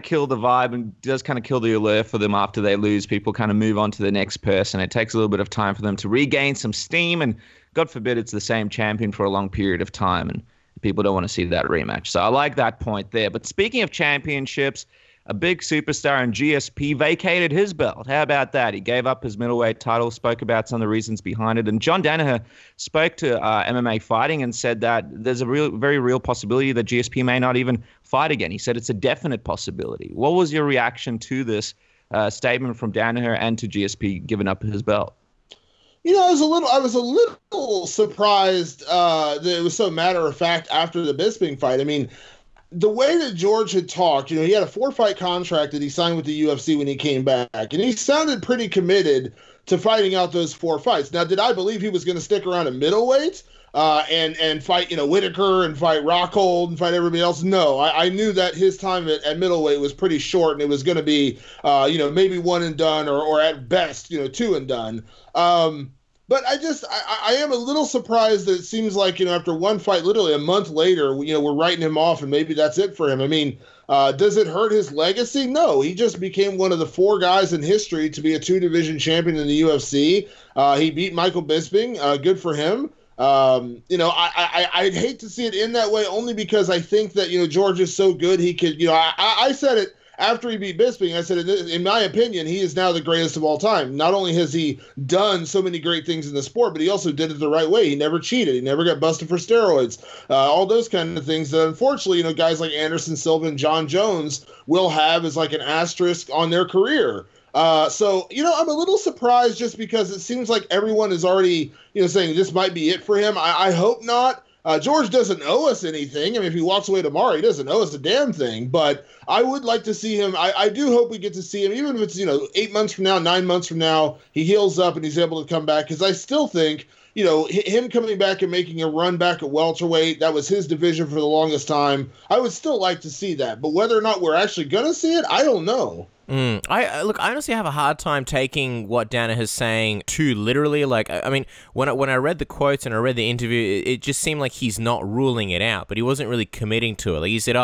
kill the vibe and does kind of kill the allure for them after they lose. People kind of move on to the next person. It takes a little bit of time for them to regain some steam, and God forbid it's the same champion for a long period of time, and people don't want to see that rematch. So I like that point there. But speaking of championships, a big superstar in GSP vacated his belt. How about that? He gave up his middleweight title, spoke about some of the reasons behind it. And John Danaher spoke to MMA Fighting and said that there's a very real possibility that GSP may not even fight again. He said it's a definite possibility. What was your reaction to this statement from Danaher and to GSP giving up his belt? I was a little surprised that it was so matter of fact after the Bisping fight. I mean, the way that George had talked, he had a 4-fight contract that he signed with the UFC when he came back, and he sounded pretty committed to fighting out those 4 fights. Now, did I believe he was going to stick around at middleweight and fight, Whittaker and fight Rockhold and fight everybody else? No, I knew that his time at middleweight was pretty short, and it was going to be, maybe one and done or at best, 2 and done. But I am a little surprised that it seems like, after one fight, literally a month later, we're writing him off and maybe that's it for him. I mean, does it hurt his legacy? No, he just became one of the 4 guys in history to be a 2-division champion in the UFC. He beat Michael Bisping. Good for him. I'd hate to see it end that way only because I think that, George is so good. He could, I said it after he beat Bisping, I said, in my opinion, he is now the greatest of all time. Not only has he done so many great things in the sport, but he also did it the right way. He never cheated. He never got busted for steroids. All those kind of things that, unfortunately, guys like Anderson Silva and John Jones will have as like an asterisk on their career. So, I'm a little surprised just because it seems like everyone is already, saying this might be it for him. I hope not. George doesn't owe us anything. I mean, if he walks away tomorrow, he doesn't owe us a damn thing. But I would like to see him. I do hope we get to see him, even if it's, 8 months from now, 9 months from now, he heals up and he's able to come back. Because I still think, him coming back and making a run back at welterweight, that was his division for the longest time. I would still like to see that. But whether or not we're actually going to see it, I don't know. I honestly have a hard time taking what Danaher's saying too literally. Like, I mean, when I read the quotes and I read the interview, it just seemed like he's not ruling it out, but he wasn't really committing to it. Like he said,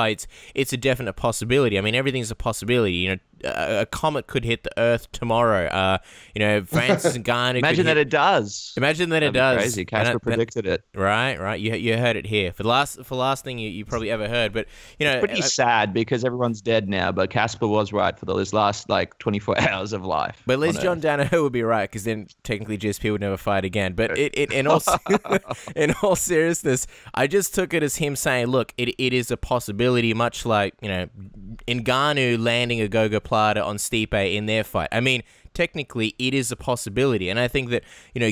it's a definite possibility. I mean, everything's a possibility. A comet could hit the Earth tomorrow. Francis Ngannou. Imagine that it does. Imagine that it does. Crazy. Casper predicted it. Right. You heard it here for the last thing you probably ever heard. But it's pretty sad because everyone's dead now. But Casper was right for his last 24 hours of life. But at least John Danaher would be right, because then technically GSP would never fight again. But in all seriousness, I just took it as him saying, look, it is a possibility, much like Ngannou landing a gogoplata on Stipe in their fight. I mean, technically it is a possibility, and I think that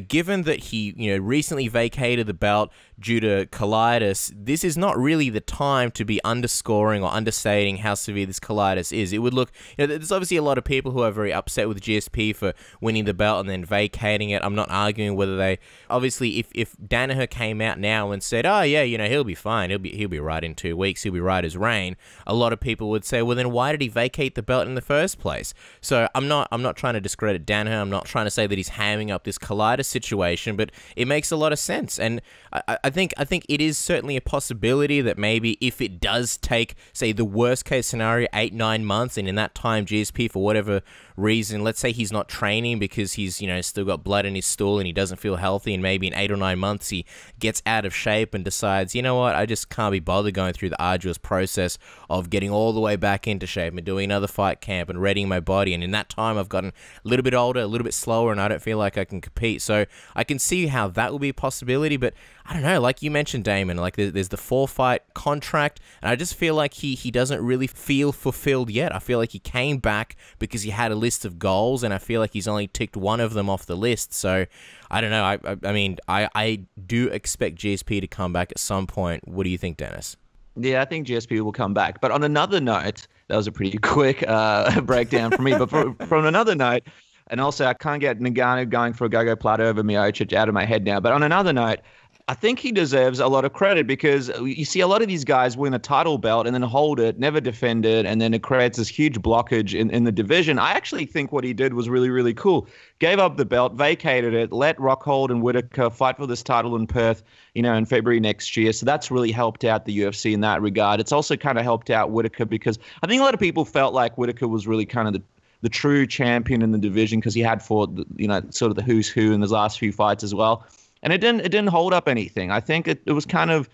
given that he recently vacated the belt due to colitis, this is not really the time to be underscoring or understating how severe this colitis is. It would look, there's obviously a lot of people who are very upset with GSP for winning the belt and then vacating it. I'm not arguing whether they, obviously, if Danaher came out now and said, oh yeah, he'll be fine, he'll be right in 2 weeks, he'll be right as rain, a lot of people would say, well then why did he vacate the belt in the first place? So I'm not trying to discredit Danaher. I'm not trying to say that he's hamming up this colitis situation, but it makes a lot of sense. And I think it is certainly a possibility that maybe if it does take, say, the worst case scenario, 8-9 months, and in that time GSP, for whatever reason, let's say he's not training because he's still got blood in his stool and he doesn't feel healthy, and maybe in 8 or 9 months he gets out of shape and decides, you know what, I just can't be bothered going through the arduous process of getting all the way back into shape and doing another fight camp and readying my body, and in that time I've gotten a little bit older, a little bit slower, and I don't feel like I can compete. So I can see how that will be a possibility, but I don't know, like you mentioned, Damon, like there's the 4-fight contract, and I just feel like he doesn't really feel fulfilled yet. I feel like he came back because he had a list of goals, and I feel like he's only ticked one of them off the list. So I don't know. I mean, I do expect GSP to come back at some point. What do you think, Dennis? Yeah, I think GSP will come back. But on another note, that was a pretty quick breakdown for me. But from another note, and also I can't get Ngannou going for a gogoplata over Miocic out of my head now. But on another note, I think he deserves a lot of credit, because you see a lot of these guys win a title belt and then hold it, never defend it, and then it creates this huge blockage in the division. I actually think what he did was really, really cool. Gave up the belt, vacated it, let Rockhold and Whittaker fight for this title in Perth, in February next year. So that's really helped out the UFC in that regard. It's also kind of helped out Whittaker, because I think a lot of people felt like Whittaker was really kind of the true champion in the division, because he had fought, sort of the who's who in his last few fights as well. And it didn't hold up anything. I think it was kind of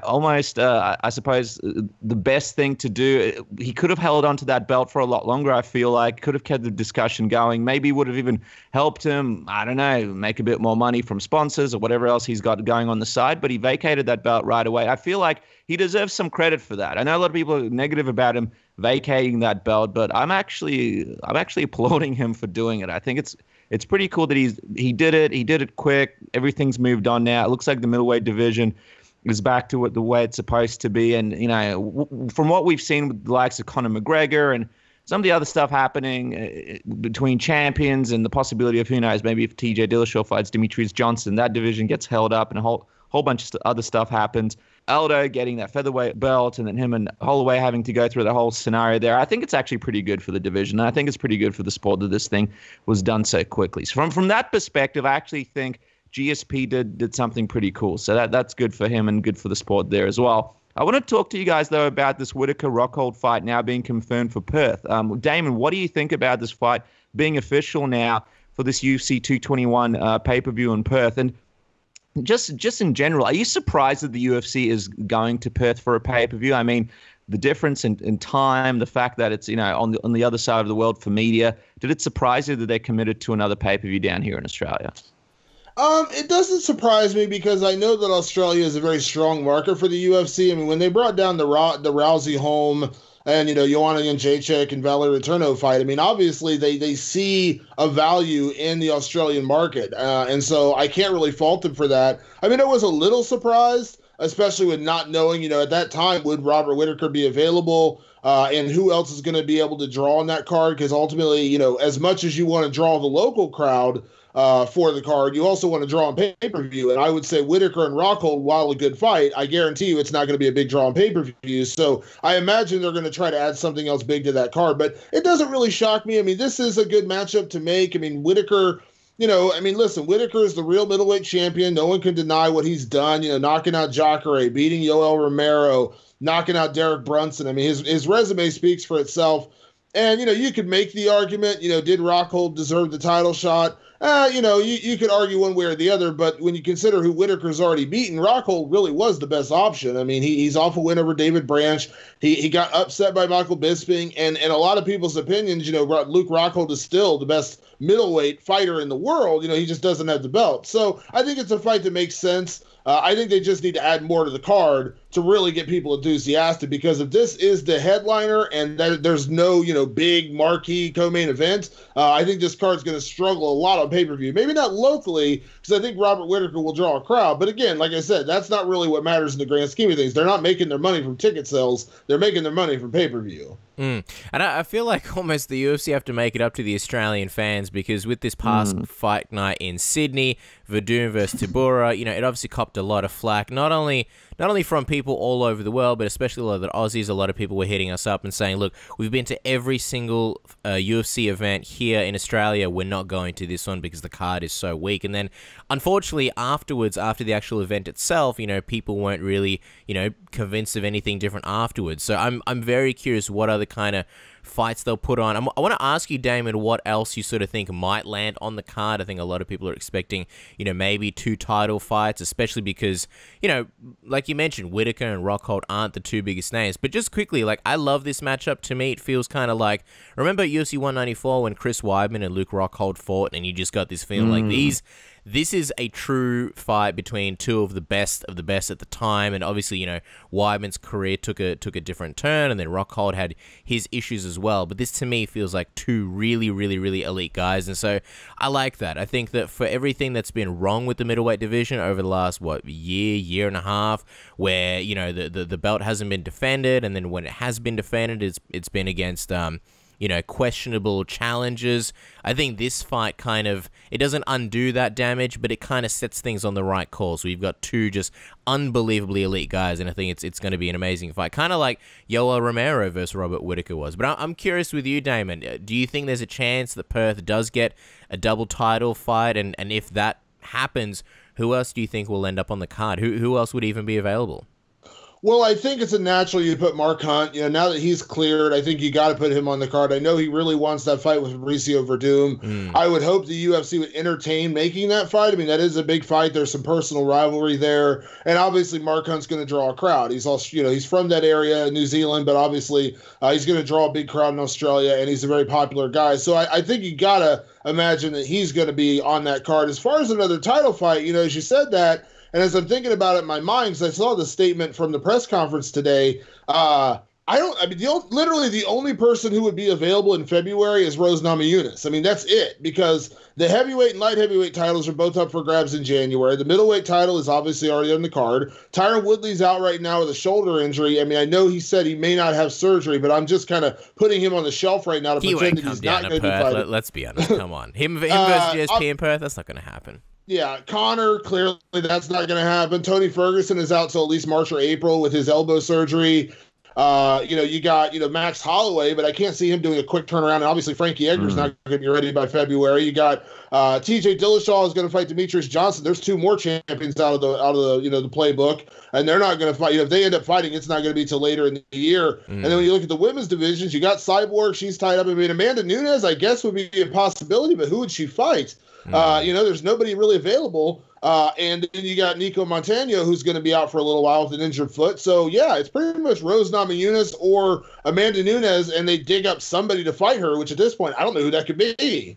almost, I suppose, the best thing to do. He could have held on to that belt for a lot longer, I feel like. Could have kept the discussion going. Maybe would have even helped him, I don't know, make a bit more money from sponsors or whatever else he's got going on the side. But he vacated that belt right away. I feel like he deserves some credit for that. I know a lot of people are negative about him vacating that belt, but I'm actually applauding him for doing it. I think it's pretty cool that he did it. He did it quick. Everything's moved on now. It looks like the middleweight division is back to the way it's supposed to be. And, from what we've seen with the likes of Conor McGregor and some of the other stuff happening between champions and the possibility of, who knows, maybe if TJ Dillashaw fights Demetrius Johnson, that division gets held up and a whole bunch of other stuff happens. Aldo getting that featherweight belt, and then him and Holloway having to go through the whole scenario there. I think it's actually pretty good for the division. And I think it's pretty good for the sport that this thing was done so quickly. So from that perspective, I actually think GSP did something pretty cool. So that's good for him and good for the sport there as well. I want to talk to you guys, though, about this Whittaker-Rockhold fight now being confirmed for Perth. Damon, what do you think about this fight being official now for this UFC 221 pay-per-view in Perth? And just in general, are you surprised that the UFC is going to Perth for a pay-per-view? I mean, the difference in time, the fact that it's, on the other side of the world for media, did it surprise you that they committed to another pay-per-view down here in Australia? It doesn't surprise me because I know that Australia is a very strong market for the UFC. I mean, when they brought down the Rousey home and, Joanna Jędrzejczyk and Valerie Turno fight, I mean, obviously they see a value in the Australian market. And so I can't really fault them for that. I mean, I was a little surprised, especially with not knowing, at that time, would Robert Whittaker be available? And who else is going to be able to draw on that card? Because ultimately, as much as you want to draw the local crowd for the card, you also want to draw on pay-per-view. And I would say Whittaker and Rockhold, while a good fight, I guarantee you it's not going to be a big draw on pay-per-view. So I imagine they're going to try to add something else big to that card. But it doesn't really shock me. I mean, this is a good matchup to make. I mean, Whittaker, listen, Whittaker is the real middleweight champion. No one can deny what he's done, knocking out Jacare, beating Yoel Romero, knocking out Derek Brunson. I mean, his resume speaks for itself. And, you could make the argument, did Rockhold deserve the title shot? You could argue one way or the other, but when you consider who Whittaker's already beaten, Rockhold really was the best option. I mean, he's off a win over David Branch. He got upset by Michael Bisping, and a lot of people's opinions, Luke Rockhold is still the best middleweight fighter in the world. He just doesn't have the belt. So I think it's a fight that makes sense. I think they just need to add more to the card to really get people enthusiastic, because if this is the headliner and there's no, big marquee co-main event, I think this card's going to struggle a lot on pay-per-view. Maybe not locally, because I think Robert Whittaker will draw a crowd. But again, like I said, that's not really what matters in the grand scheme of things. They're not making their money from ticket sales. They're making their money from pay-per-view. And I feel like almost the UFC have to make it up to the Australian fans, because with this past fight night in Sydney, Verdun versus Tibura, it obviously copped a lot of flack, not only from people all over the world, but especially a lot of the Aussies. A lot of people were hitting us up and saying, look, we've been to every single UFC event here in Australia. We're not going to this one because the card is so weak. And then, unfortunately, afterwards, after the actual event itself, people weren't really, convinced of anything different afterwards. So I'm very curious what other kind of fights they'll put on. I want to ask you, Damon, what else you sort of think might land on the card. I think a lot of people are expecting, maybe 2 title fights, especially because, like you mentioned, Whittaker and Rockhold aren't the 2 biggest names. But just quickly, I love this matchup. To me, it feels kind of like, remember UFC 194 when Chris Weidman and Luke Rockhold fought, and you just got this feeling like this is a true fight between 2 of the best at the time. And obviously, Weidman's career took a different turn, and then Rockhold had his issues as well. But this, to me, feels like 2 really, really, really elite guys. And so I like that. I think that for everything that's been wrong with the middleweight division over the last, year and a half, where, the belt hasn't been defended, and then when it has been defended, it's been against, questionable challenges. I think this fight it doesn't undo that damage, but it kind of sets things on the right course. So we've got 2 just unbelievably elite guys, and I think it's going to be an amazing fight. Kind of like Yoel Romero versus Robert Whittaker was. But I'm curious with you, Damon. Do you think there's a chance that Perth does get a double title fight? And if that happens, who else do you think will end up on the card? Who else would even be available? Well, I think it's a natural you put Mark Hunt. Now that he's cleared, I think you got to put him on the card. I know he really wants that fight with Mauricio Verdum. I would hope the UFC would entertain making that fight. I mean, that is a big fight. There's some personal rivalry there, and obviously Mark Hunt's going to draw a crowd. He's also, he's from that area, New Zealand, but obviously he's going to draw a big crowd in Australia, and he's a very popular guy. So I think you got to imagine that he's going to be on that card. As far as another title fight, as you said that. And as I'm thinking about it in my mind, because I saw the statement from the press conference today, literally the only person who would be available in February is Rose Namajunas. I mean, that's it, because the heavyweight and light heavyweight titles are both up for grabs in January. The middleweight title is obviously already on the card. Tyron Woodley's out right now with a shoulder injury. I mean, I know he said he may not have surgery, but I'm just kind of putting him on the shelf right now to pretend that he's not going to be fighting. Let's be honest. Come on. Him versus GSP in Perth, that's not going to happen. Yeah, Conor, clearly that's not going to happen. Tony Ferguson is out till at least March or April with his elbow surgery. You got, Max Holloway, but I can't see him doing a quick turnaround. And obviously Frankie Edgar's not going to be ready by February. You got TJ Dillashaw is going to fight Demetrius Johnson. There's 2 more champions out of the the playbook, and they're not going to fight. If they end up fighting, it's not going to be till later in the year. And then when you look at the women's divisions, you got Cyborg. She's tied up. I mean, Amanda Nunes, I guess, would be a possibility, but who would she fight? There's nobody really available. And then you got Nico Montano, who's going to be out for a little while with an injured foot. So, yeah, it's pretty much Rose Namajunas or Amanda Nunes, and they dig up somebody to fight her, which at this point, I don't know who that could be.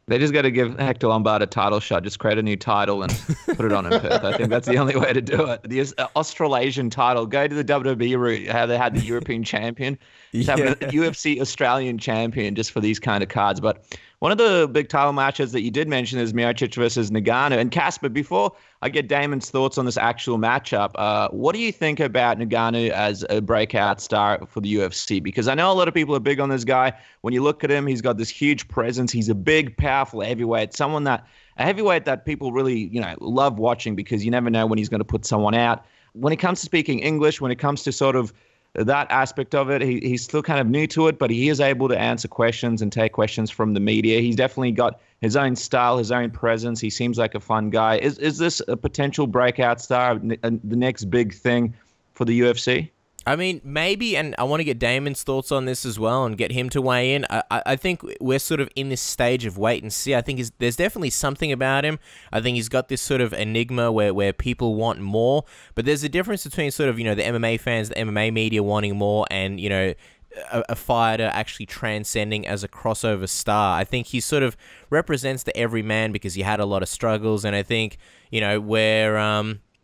They just got to give Hector Lombard a title shot. Just create a new title and put it on in Perth. I think that's the only way to do it. The Australasian title. Go to the WWE route, how they had the European champion. Just have a UFC Australian champion just for these kind of cards. But one of the big title matches that you did mention is Miocic versus Ngannou. And Casper, before I get Damon's thoughts on this actual matchup, what do you think about Ngannou as a breakout star for the UFC? Because I know a lot of people are big on this guy. When you look at him, he's got this huge presence. He's a big, powerful heavyweight, a heavyweight that people really, love watching because you never know when he's going to put someone out. When it comes to speaking English, when it comes to sort of that aspect of it, he's still kind of new to it, but he is able to answer questions and take questions from the media. He's definitely got his own style, his own presence. He seems like a fun guy. Is this a potential breakout star, the next big thing for the UFC? I mean, maybe, and I want to get Damon's thoughts on this as well and get him to weigh in. I think we're sort of in this stage of wait and see. I think there's definitely something about him. I think he's got this sort of enigma where people want more, but there's a difference between sort of, the MMA fans, the MMA media wanting more and, a fighter actually transcending as a crossover star. I think he sort of represents the everyman because he had a lot of struggles, and I think, where...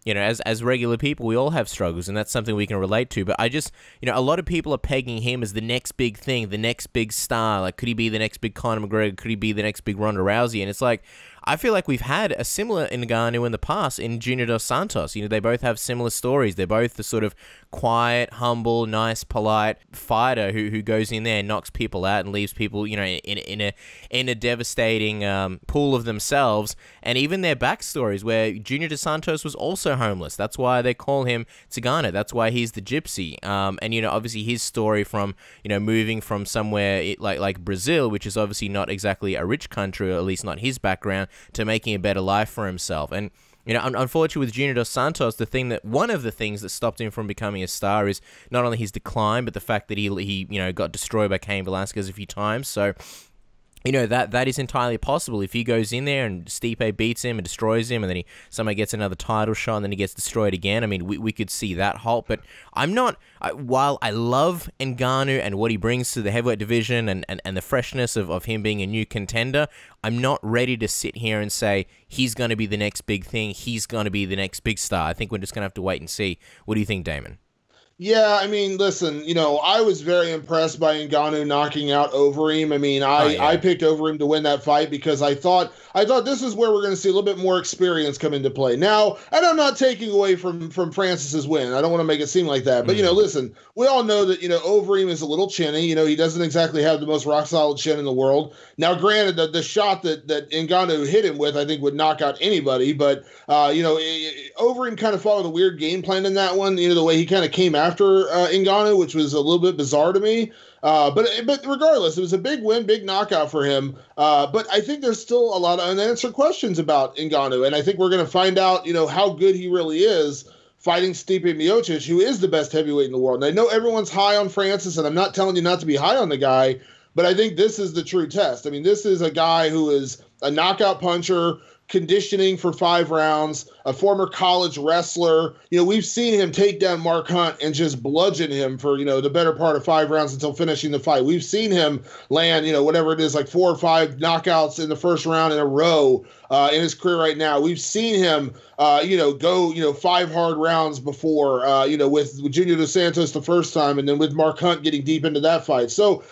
as regular people, we all have struggles, and that's something we can relate to. But I just, a lot of people are pegging him as the next big thing, the next big star. Like, could he be the next big Conor McGregor? Could he be the next big Ronda Rousey? And it's like, I feel like we've had a similar Ngannou in the past in Junior Dos Santos. They both have similar stories. They're both the sort of quiet, humble, nice, polite fighter who goes in there and knocks people out and leaves people, in a devastating pool of themselves. And even their backstories, where Junior Dos Santos was also homeless. That's why they call him Tzigana. That's why he's the gypsy. And obviously his story from moving from somewhere like Brazil, which is obviously not exactly a rich country, or at least not his background, to making a better life for himself. And unfortunately with Junior Dos Santos, one of the things that stopped him from becoming a star is not only his decline, but the fact that he got destroyed by Cain Velasquez a few times. So that is entirely possible. If he goes in there and Stipe beats him and destroys him, and then somebody gets another title shot and then he gets destroyed again, I mean, we could see that halt. But while I love Ngannou and what he brings to the heavyweight division and the freshness of him being a new contender, I'm not ready to sit here and say he's going to be the next big thing, he's going to be the next big star. I think we're just going to have to wait and see. What do you think, Damon? Yeah, I mean, listen, I was very impressed by Ngannou knocking out Overeem. I mean, I picked Overeem to win that fight because I thought this is where we're going to see a little bit more experience come into play. Now, and I'm not taking away from Francis's win. I don't want to make it seem like that. But, listen, we all know that, Overeem is a little chinny. He doesn't exactly have the most rock-solid chin in the world. Now, granted, the shot that Ngannou hit him with, I think, would knock out anybody. But, Overeem kind of followed a weird game plan in that one, the way he kind of came after Ngannou, which was a little bit bizarre to me. But regardless, it was a big win, big knockout for him. But I think there's still a lot of unanswered questions about Ngannou, and I think we're going to find out, how good he really is fighting Stipe Miocic, who is the best heavyweight in the world. And I know everyone's high on Francis, and I'm not telling you not to be high on the guy, but I think this is the true test. I mean, this is a guy who is a knockout puncher, conditioning for 5 rounds, a former college wrestler. We've seen him take down Mark Hunt and just bludgeon him for, the better part of 5 rounds until finishing the fight. We've seen him land, whatever it is, like 4 or 5 knockouts in the first round in a row in his career right now. We've seen him, go, 5 hard rounds before, with Junior Dos Santos the first time, and then with Mark Hunt getting deep into that fight. So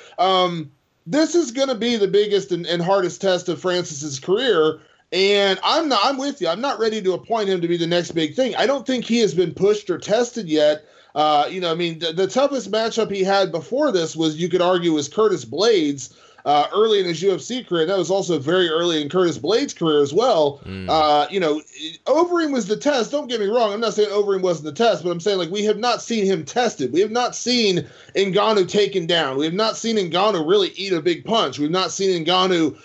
this is going to be the biggest and hardest test of Francis's career. And I'm with you. I'm not ready to appoint him to be the next big thing. I don't think he has been pushed or tested yet. The toughest matchup he had before this was, you could argue, was Curtis Blades early in his UFC career. That was also very early in Curtis Blades' career as well. Overeem was the test. Don't get me wrong. I'm not saying Overeem wasn't the test, but I'm saying, we have not seen him tested. We have not seen Ngannou taken down. We have not seen Ngannou really eat a big punch. We've not seen Ngannou,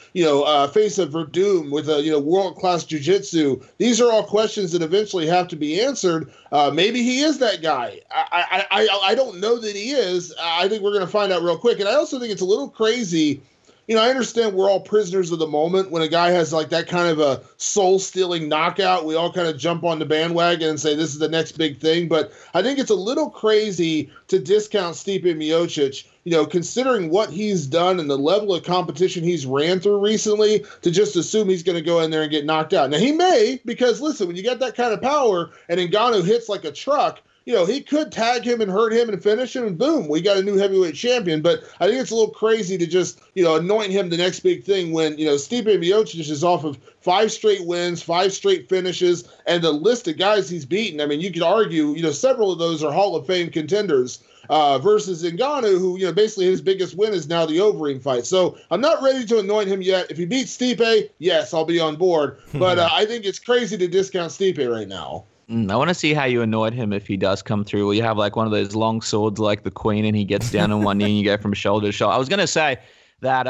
face a Verdum with a, world-class jiu-jitsu. These are all questions that eventually have to be answered. Maybe he is that guy. I don't know that he is. I think we're going to find out real quick. And I also think it's a little crazy I understand we're all prisoners of the moment. When a guy has like that kind of a soul-stealing knockout, we all kind of jump on the bandwagon and say this is the next big thing. But I think it's a little crazy to discount Stipe Miocic, considering what he's done and the level of competition he's ran through recently, to just assume he's going to go in there and get knocked out. Now, he may, because, listen, when you got that kind of power and Ngannou hits like a truck, he could tag him and hurt him and finish him, and boom, we got a new heavyweight champion. But I think it's a little crazy to just, anoint him the next big thing when, Stipe Miocic is off of 5 straight wins, 5 straight finishes, and the list of guys he's beaten. I mean, you could argue, several of those are Hall of Fame contenders versus Ngannou, who, basically his biggest win is now the Overeem fight. So I'm not ready to anoint him yet. If he beats Stipe, yes, I'll be on board. But I think it's crazy to discount Stipe right now. I want to see how you annoyed him if he does come through. Will you have like one of those long swords like the Queen and he gets down on one knee and you go from shoulder to shoulder? I was going to say that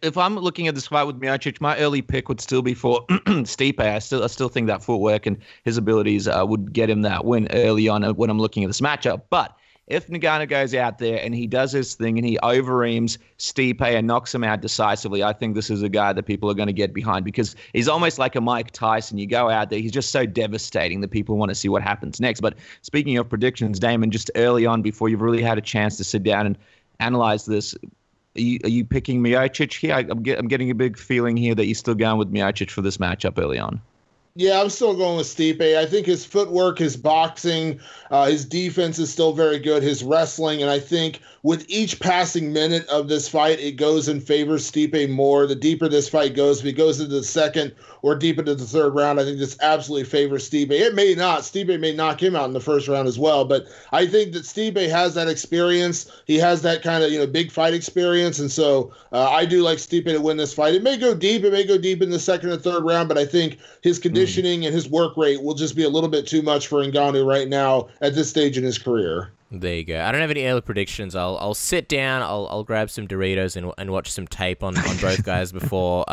if I'm looking at this fight with Miocic, my early pick would still be for Stipe. I still think that footwork and his abilities would get him that win early on when I'm looking at this matchup. But if Ngannou goes out there and he does his thing and he overeems Stipe and knocks him out decisively, I think this is a guy that people are going to get behind because he's almost like a Mike Tyson. You go out there, he's just so devastating that people want to see what happens next. But speaking of predictions, Damon, just early on before you've really had a chance to sit down and analyze this, are you picking Miocic here? I'm getting a big feeling here that you're still going with Miocic for this matchup early on. Yeah, I'm still going with Stipe. I think his footwork, his boxing, his defense is still very good, his wrestling, and I think with each passing minute of this fight, it goes in favor of Stipe more. The deeper this fight goes, if it goes into the second or deep into the third round, I think this absolutely favors Stipe. It may not. Stipe may knock him out in the first round as well, but I think that Stipe has that experience. He has that kind of, big fight experience, and so I do like Stipe to win this fight. It may go deep. It may go deep in the second or third round, but I think his conditioning and his work rate will just be a little bit too much for Ngannou right now at this stage in his career. There you go. I don't have any early predictions. I'll sit down. I'll grab some Doritos and watch some tape on both guys before.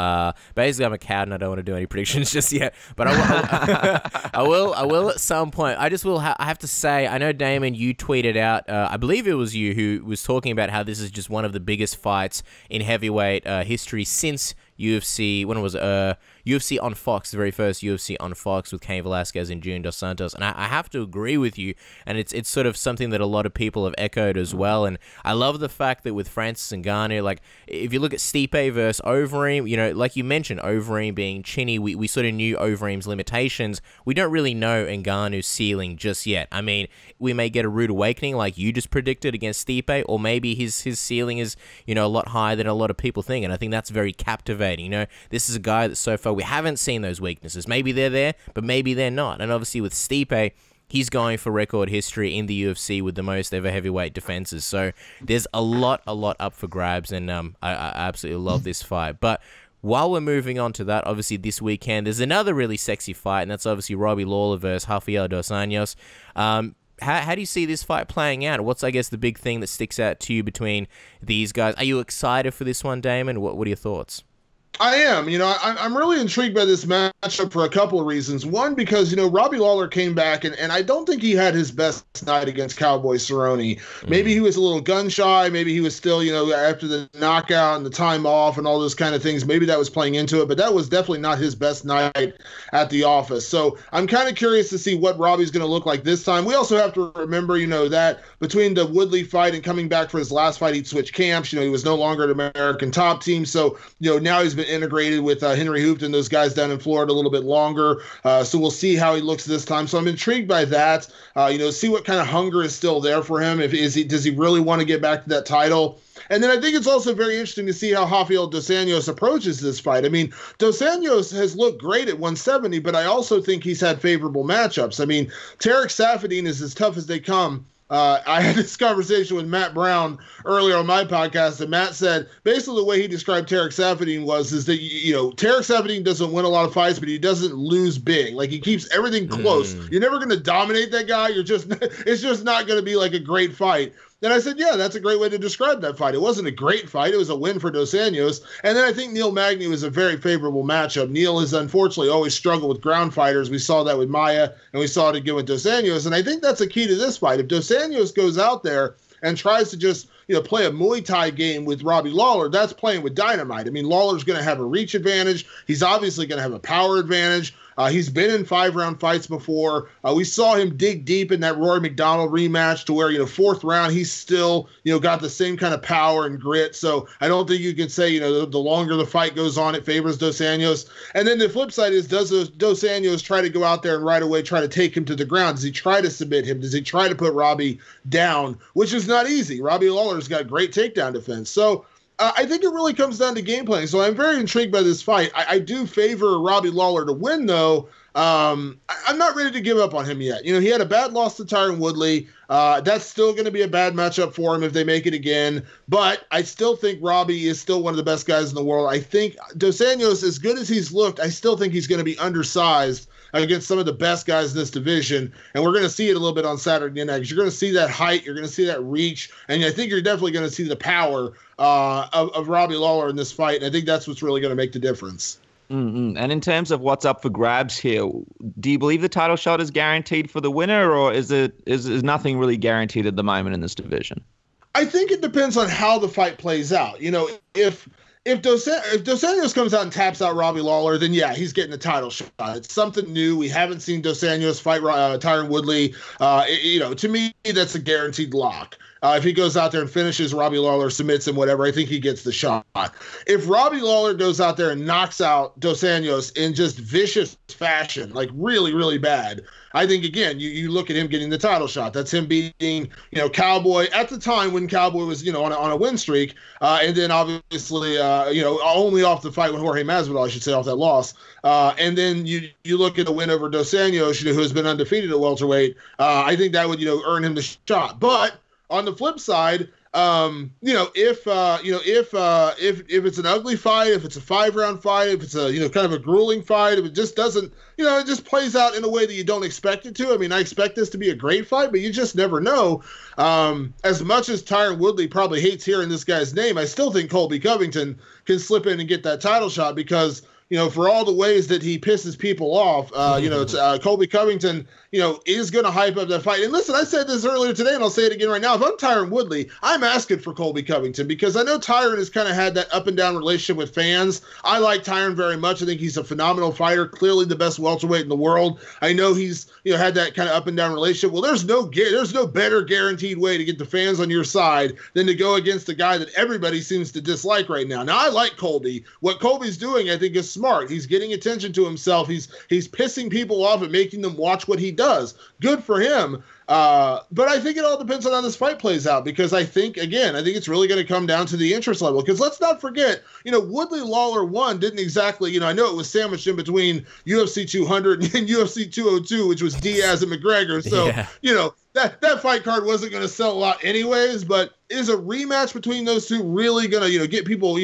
Basically, I'm a coward and I don't want to do any predictions just yet. But I will at some point. I just will. I have to say, I know Damon, you tweeted out. I believe it was you who was talking about how this is just one of the biggest fights in heavyweight history since UFC. When was it? UFC on Fox, the very first UFC on Fox with Cain Velasquez and Junior Dos Santos. And I have to agree with you, and it's sort of something that a lot of people have echoed as well. And I love the fact that with Francis Ngannou, like, if you look at Stipe versus Overeem, like you mentioned, Overeem being chinny, we sort of knew Overeem's limitations. We don't really know Ngannou's ceiling just yet. I mean, we may get a rude awakening like you just predicted against Stipe, or maybe his ceiling is, a lot higher than a lot of people think, and I think that's very captivating. This is a guy that so far we haven't seen those weaknesses. Maybe they're there, but maybe they're not. And obviously with Stipe, he's going for record history in the UFC with the most ever heavyweight defenses. So there's a lot up for grabs, and I absolutely love this fight. But while we're moving on to that, obviously this weekend, there's another really sexy fight, and that's obviously Robbie Lawler versus Rafael dos Anjos. How do you see this fight playing out? What's, I guess, the big thing that sticks out to you between these guys? Are you excited for this one, Damon? What are your thoughts? I am. I'm really intrigued by this matchup for a couple of reasons. One, because, Robbie Lawler came back, and I don't think he had his best night against Cowboy Cerrone. Maybe he was a little gun shy. Maybe he was still, after the knockout and the time off and all those kind of things, maybe that was playing into it, but that was definitely not his best night at the office. So I'm kind of curious to see what Robbie's going to look like this time. We also have to remember, that between the Woodley fight and coming back for his last fight, he'd switched camps. He was no longer an American top team. So, now he's been integrated with Henry Hooft and those guys down in Florida a little bit longer. So we'll see how he looks this time. So I'm intrigued by that. See what kind of hunger is still there for him. Does he really want to get back to that title? And then I think it's also very interesting to see how Rafael dos Anjos approaches this fight. I mean, dos Anjos has looked great at 170, but I also think he's had favorable matchups. I mean, Tarek Saffiedine is as tough as they come. I had this conversation with Matt Brown earlier on my podcast, and Matt said basically the way he described Tarek Saffiedine is that, Tarek Saffiedine doesn't win a lot of fights, but he doesn't lose big. Like, he keeps everything close. You're never going to dominate that guy. It's just not going to be like a great fight. And I said, yeah, that's a great way to describe that fight. It wasn't a great fight. It was a win for dos Anjos. And then I think Neil Magny was a very favorable matchup. Neil has unfortunately always struggled with ground fighters. We saw that with Maia, and we saw it again with dos Anjos. And I think that's the key to this fight. If dos Anjos goes out there and tries to just, play a Muay Thai game with Robbie Lawler, that's playing with dynamite. I mean, Lawler's going to have a reach advantage. He's obviously going to have a power advantage. He's been in 5-round fights before. We saw him dig deep in that Rory McDonald rematch to where, 4th round, he's still, got the same kind of power and grit. So I don't think you can say, the longer the fight goes on, it favors Dos Anjos. And then the flip side is, does Dos Anjos try to go out there and right away try to take him to the ground? Does he try to submit him? Does he try to put Robbie down, which is not easy? Robbie Lawler's got great takedown defense. So I think it really comes down to game planning. So I'm very intrigued by this fight. I do favor Robbie Lawler to win, though. I'm not ready to give up on him yet. He had a bad loss to Tyron Woodley. That's still going to be a bad matchup for him if they make it again. But I still think Robbie is still one of the best guys in the world. I think Dos Anjos, as good as he's looked, I still think he's going to be undersized against some of the best guys in this division. And we're going to see it a little bit on Saturday night, because you're going to see that height, you're going to see that reach, and I think you're definitely going to see the power of Robbie Lawler in this fight. And I think that's what's really going to make the difference. Mm-hmm. And in terms of what's up for grabs here, do you believe the title shot is guaranteed for the winner, or is nothing really guaranteed at the moment in this division? I think it depends on how the fight plays out. If Dos Anjos comes out and taps out Robbie Lawler, then yeah, he's getting the title shot. It's something new. We haven't seen Dos Anjos fight Tyron Woodley. To me, that's a guaranteed lock. If he goes out there and finishes Robbie Lawler, submits him, whatever, I think he gets the shot. If Robbie Lawler goes out there and knocks out Dos Anjos in just vicious fashion, like really, really bad, I think, again, you look at him getting the title shot. That's him beating, Cowboy at the time when Cowboy was, on a win streak. And then obviously, only off the fight with Jorge Masvidal, I should say, off that loss. And then you look at the win over Dos Anjos, who has been undefeated at welterweight. I think that would, earn him the shot. But on the flip side, if it's an ugly fight, if it's a 5-round fight, if it's a, kind of a grueling fight, if it just doesn't, it just plays out in a way that you don't expect it to. I mean, I expect this to be a great fight, but you just never know. As much as Tyron Woodley probably hates hearing this guy's name, I still think Colby Covington can slip in and get that title shot, because for all the ways that he pisses people off, Colby Covington, is going to hype up that fight. And listen, I said this earlier today, and I'll say it again right now. If I'm Tyron Woodley, I'm asking for Colby Covington, because I know Tyron has kind of had that up and down relationship with fans. I like Tyron very much. I think he's a phenomenal fighter, clearly the best welterweight in the world. I know he's, had that kind of up and down relationship. Well, there's no better guaranteed way to get the fans on your side than to go against a guy that everybody seems to dislike right now. Now, I like Colby. What Colby's doing, I think, is smart. He's getting attention to himself. He's pissing people off and making them watch what he does. Good for him. But I think it all depends on how this fight plays out, because I think it's really going to come down to the interest level. Because let's not forget, Woodley Lawler 1 didn't exactly, I know it was sandwiched in between UFC 200 and UFC 202, which was Diaz and McGregor. So, yeah. That fight card wasn't going to sell a lot anyways, but is a rematch between those two really going to, get people,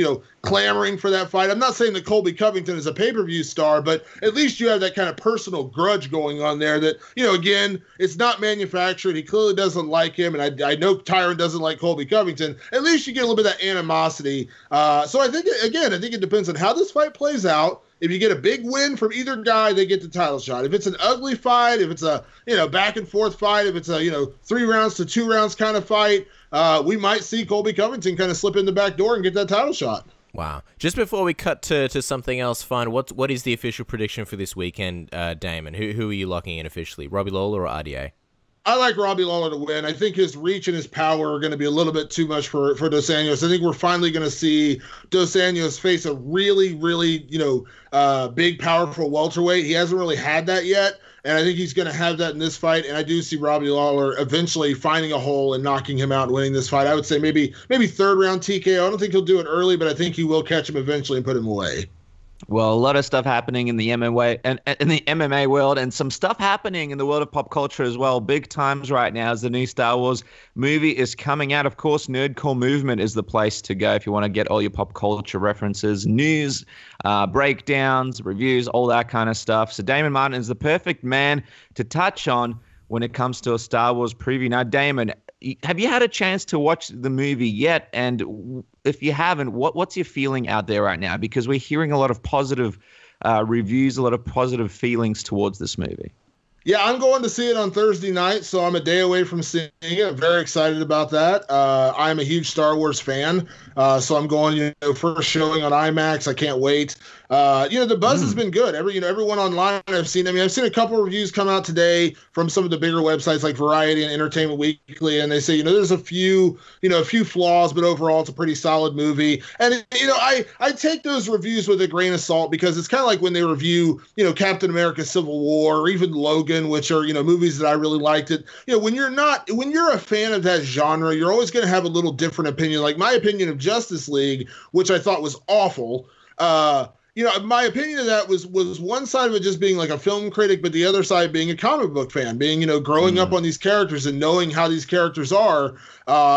clamoring for that fight? I'm not saying that Colby Covington is a pay-per-view star, but at least you have that kind of personal grudge going on there that, again, it's not manufactured. He clearly doesn't like him, and I know Tyron doesn't like Colby Covington. At least you get a little bit of that animosity. So I think it depends on how this fight plays out. If you get a big win from either guy, they get the title shot. If it's an ugly fight, if it's a back and forth fight, if it's a 3 rounds to 2 rounds kind of fight, we might see Colby Covington kind of slip in the back door and get that title shot. Wow. Just before we cut to something else fun, what is the official prediction for this weekend, Damon? Who are you locking in officially, Robbie Lawler or RDA? I like Robbie Lawler to win. I think his reach and his power are going to be a little bit too much for Dos Anjos. I think we're finally going to see Dos Anjos face a really, really, big, powerful welterweight. He hasn't really had that yet, and I think he's going to have that in this fight. And I do see Robbie Lawler eventually finding a hole and knocking him out and winning this fight. I would say maybe 3rd round TKO. I don't think he'll do it early, but I think he will catch him eventually and put him away. Well, a lot of stuff happening in the MMA and in the MMA world, and some stuff happening in the world of pop culture as well. Big times right now as the new Star Wars movie is coming out. Of course, Nerdcore Movement is the place to go if you want to get all your pop culture references, news, breakdowns, reviews, all that kind of stuff. So Damon Martin is the perfect man to touch on when it comes to a Star Wars preview. Now, Damon, have you had a chance to watch the movie yet? And if you haven't, what's your feeling out there right now? Because we're hearing a lot of positive reviews, a lot of positive feelings towards this movie. Yeah, I'm going to see it on Thursday night, so I'm a day away from seeing it. I'm very excited about that. I'm a huge Star Wars fan, so I'm going, first showing on IMAX. I can't wait. The buzz has been good. Everyone online I've seen. I've seen a couple of reviews come out today from some of the bigger websites like Variety and Entertainment Weekly, and they say, there's a few flaws, but overall it's a pretty solid movie. And I take those reviews with a grain of salt because it's kind of like when they review, Captain America: Civil War or even Logan, which are movies that I really liked. It when you're a fan of that genre, you're always going to have a little different opinion. Like my opinion of Justice League, which I thought was awful. My opinion of that was one side of it just being like a film critic, but the other side being a comic book fan, being, growing up on these characters and knowing how these characters are.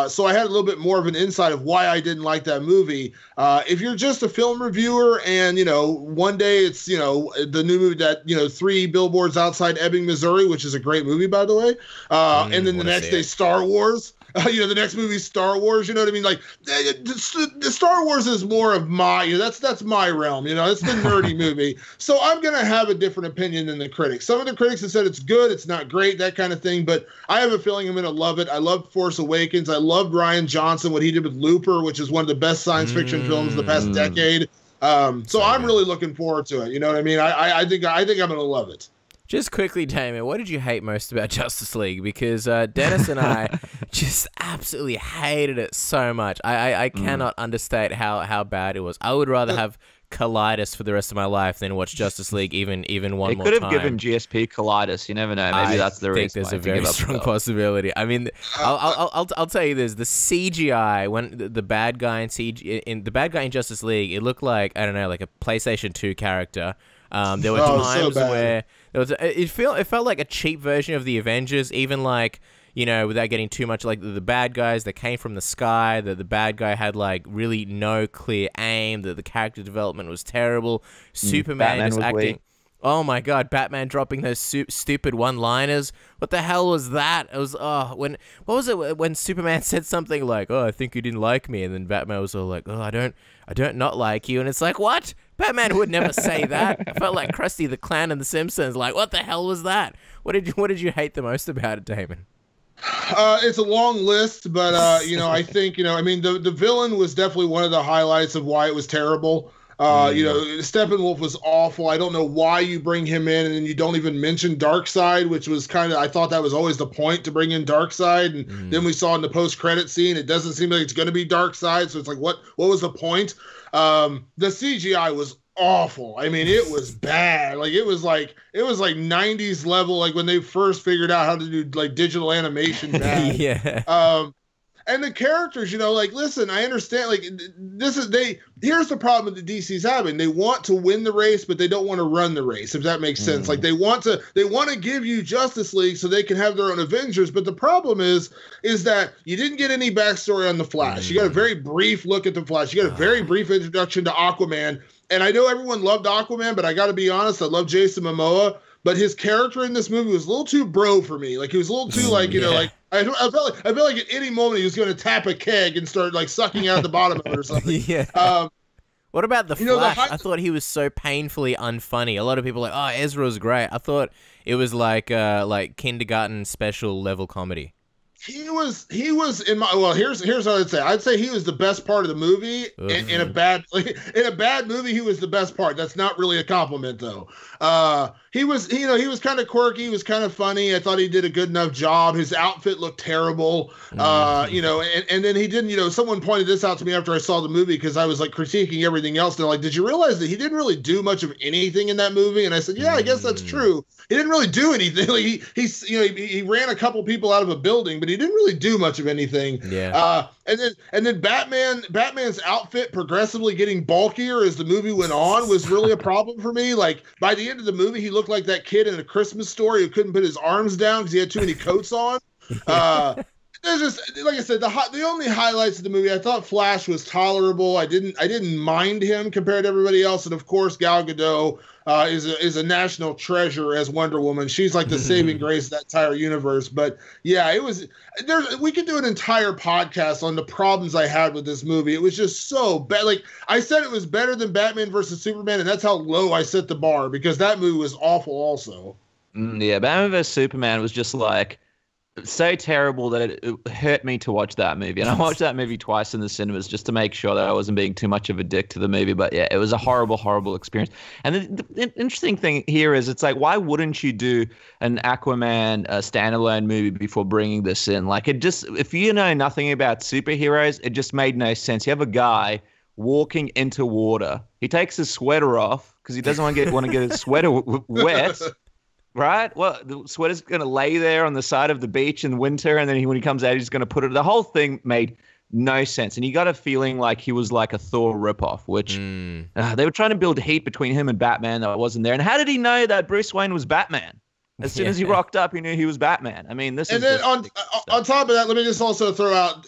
So I had a little bit more of an insight of why I didn't like that movie. If you're just a film reviewer and, one day it's, the new movie that, 3 Billboards Outside Ebbing, Missouri, which is a great movie, by the way. And then the next day, Star Wars. The next movie, Star Wars. You know what I mean? Like, the Star Wars is more of my. That's my realm. It's the nerdy movie. So I'm gonna have a different opinion than the critics. Some of the critics have said it's good, it's not great, that kind of thing. But I have a feeling I'm gonna love it. I loved Force Awakens. I loved Rian Johnson, what he did with Looper, which is one of the best science fiction films of the past decade. So I'm really looking forward to it. You know what I mean? I think I'm gonna love it. Just quickly, Damon, what did you hate most about Justice League? Because Dennis and I just absolutely hated it so much. I cannot understate how bad it was. I would rather have colitis for the rest of my life than watch Justice League even one more time. They could have given GSP colitis. You never know. Maybe that's the reason. I think there's a very strong possibility. I mean, I'll tell you this: the CGI when the bad guy in Justice League, it looked like, I don't know, like a PlayStation 2 character. There were times where it felt like a cheap version of the Avengers, even like, without getting too much, like the bad guys that came from the sky, the bad guy had like really no clear aim, the character development was terrible. Superman was acting weak. Oh my God, Batman dropping those stupid one-liners. What the hell was that? It was what was it when Superman said something like, "Oh, I think you didn't like me," and then Batman was all like, "Oh, I don't not like you," and it's like, what? Batman would never say that. I felt like Krusty the Clown in The Simpsons. Like, what the hell was that? What did you hate the most about it, Damon? It's a long list, but I think the villain was definitely one of the highlights of why it was terrible. Steppenwolf was awful. I don't know why you bring him in and then you don't even mention Darkseid, which was I thought that was always the point, to bring in Darkseid. And then we saw in the post-credit scene, it doesn't seem like it's going to be Darkseid. So it's like, what was the point? The CGI was awful. I mean, it was bad. Like, it was like 90s level, like when they first figured out how to do like digital animation bad. Yeah. And the characters, listen, I understand, here's the problem that DC's having. They want to win the race, but they don't want to run the race, if that makes sense. Like, they want to give you Justice League so they can have their own Avengers, but the problem is that you didn't get any backstory on the Flash. You got a very brief look at the Flash. You got a very brief introduction to Aquaman, and I know everyone loved Aquaman, but I got to be honest, I love Jason Momoa, but his character in this movie was a little too bro for me. Like, he was a little too, I felt like at any moment he was going to tap a keg and start like sucking out the bottom of it or something. Yeah. What about the Flash? I thought he was so painfully unfunny. A lot of people are like, Ezra's great. I thought it was like kindergarten special level comedy. He was in my here's what I'd say. I'd say he was the best part of the movie. In a bad movie, he was the best part. That's not really a compliment though. He was kind of quirky, he was kind of funny. I thought he did a good enough job. His outfit looked terrible. And then he didn't, someone pointed this out to me after I saw the movie because I was like critiquing everything else. They're like, "Did you realize that he didn't really do much of anything in that movie?" And I said, "Yeah, I guess that's true. He didn't really do anything. Like he ran a couple people out of a building, but he didn't really do much of anything." Yeah. And then Batman's outfit progressively getting bulkier as the movie went on was really a problem for me. Like, by the end of the movie, he looked like that kid in A Christmas Story who couldn't put his arms down because he had too many coats on. There's just, like I said, the only highlights of the movie, I thought Flash was tolerable. I didn't mind him compared to everybody else, and of course Gal Gadot is a national treasure as Wonder Woman. She's like the saving grace of that entire universe. But yeah, we could do an entire podcast on the problems I had with this movie. It was just so bad. Like I said, it was better than Batman versus Superman, and that's how low I set the bar because that movie was awful also. Yeah, Batman vs Superman was just like so terrible that it hurt me to watch that movie. And I watched that movie twice in the cinemas just to make sure that I wasn't being too much of a dick to the movie. But yeah, it was a horrible, horrible experience. And the interesting thing here is it's like, why wouldn't you do an Aquaman standalone movie before bringing this in? Like, it just, if you know nothing about superheroes, it just made no sense. You have a guy walking into water. He takes his sweater off because he doesn't want to get his sweater wet. Right? Well, the sweater's going to lay there on the side of the beach in winter, and then when he comes out, he's going to put it. The whole thing made no sense, and you got a feeling like he was like a Thor ripoff, which they were trying to build heat between him and Batman that wasn't there. And how did he know that Bruce Wayne was Batman? As soon as he rocked up, he knew he was Batman. I mean, this is. And then on top of that, let me just also throw out.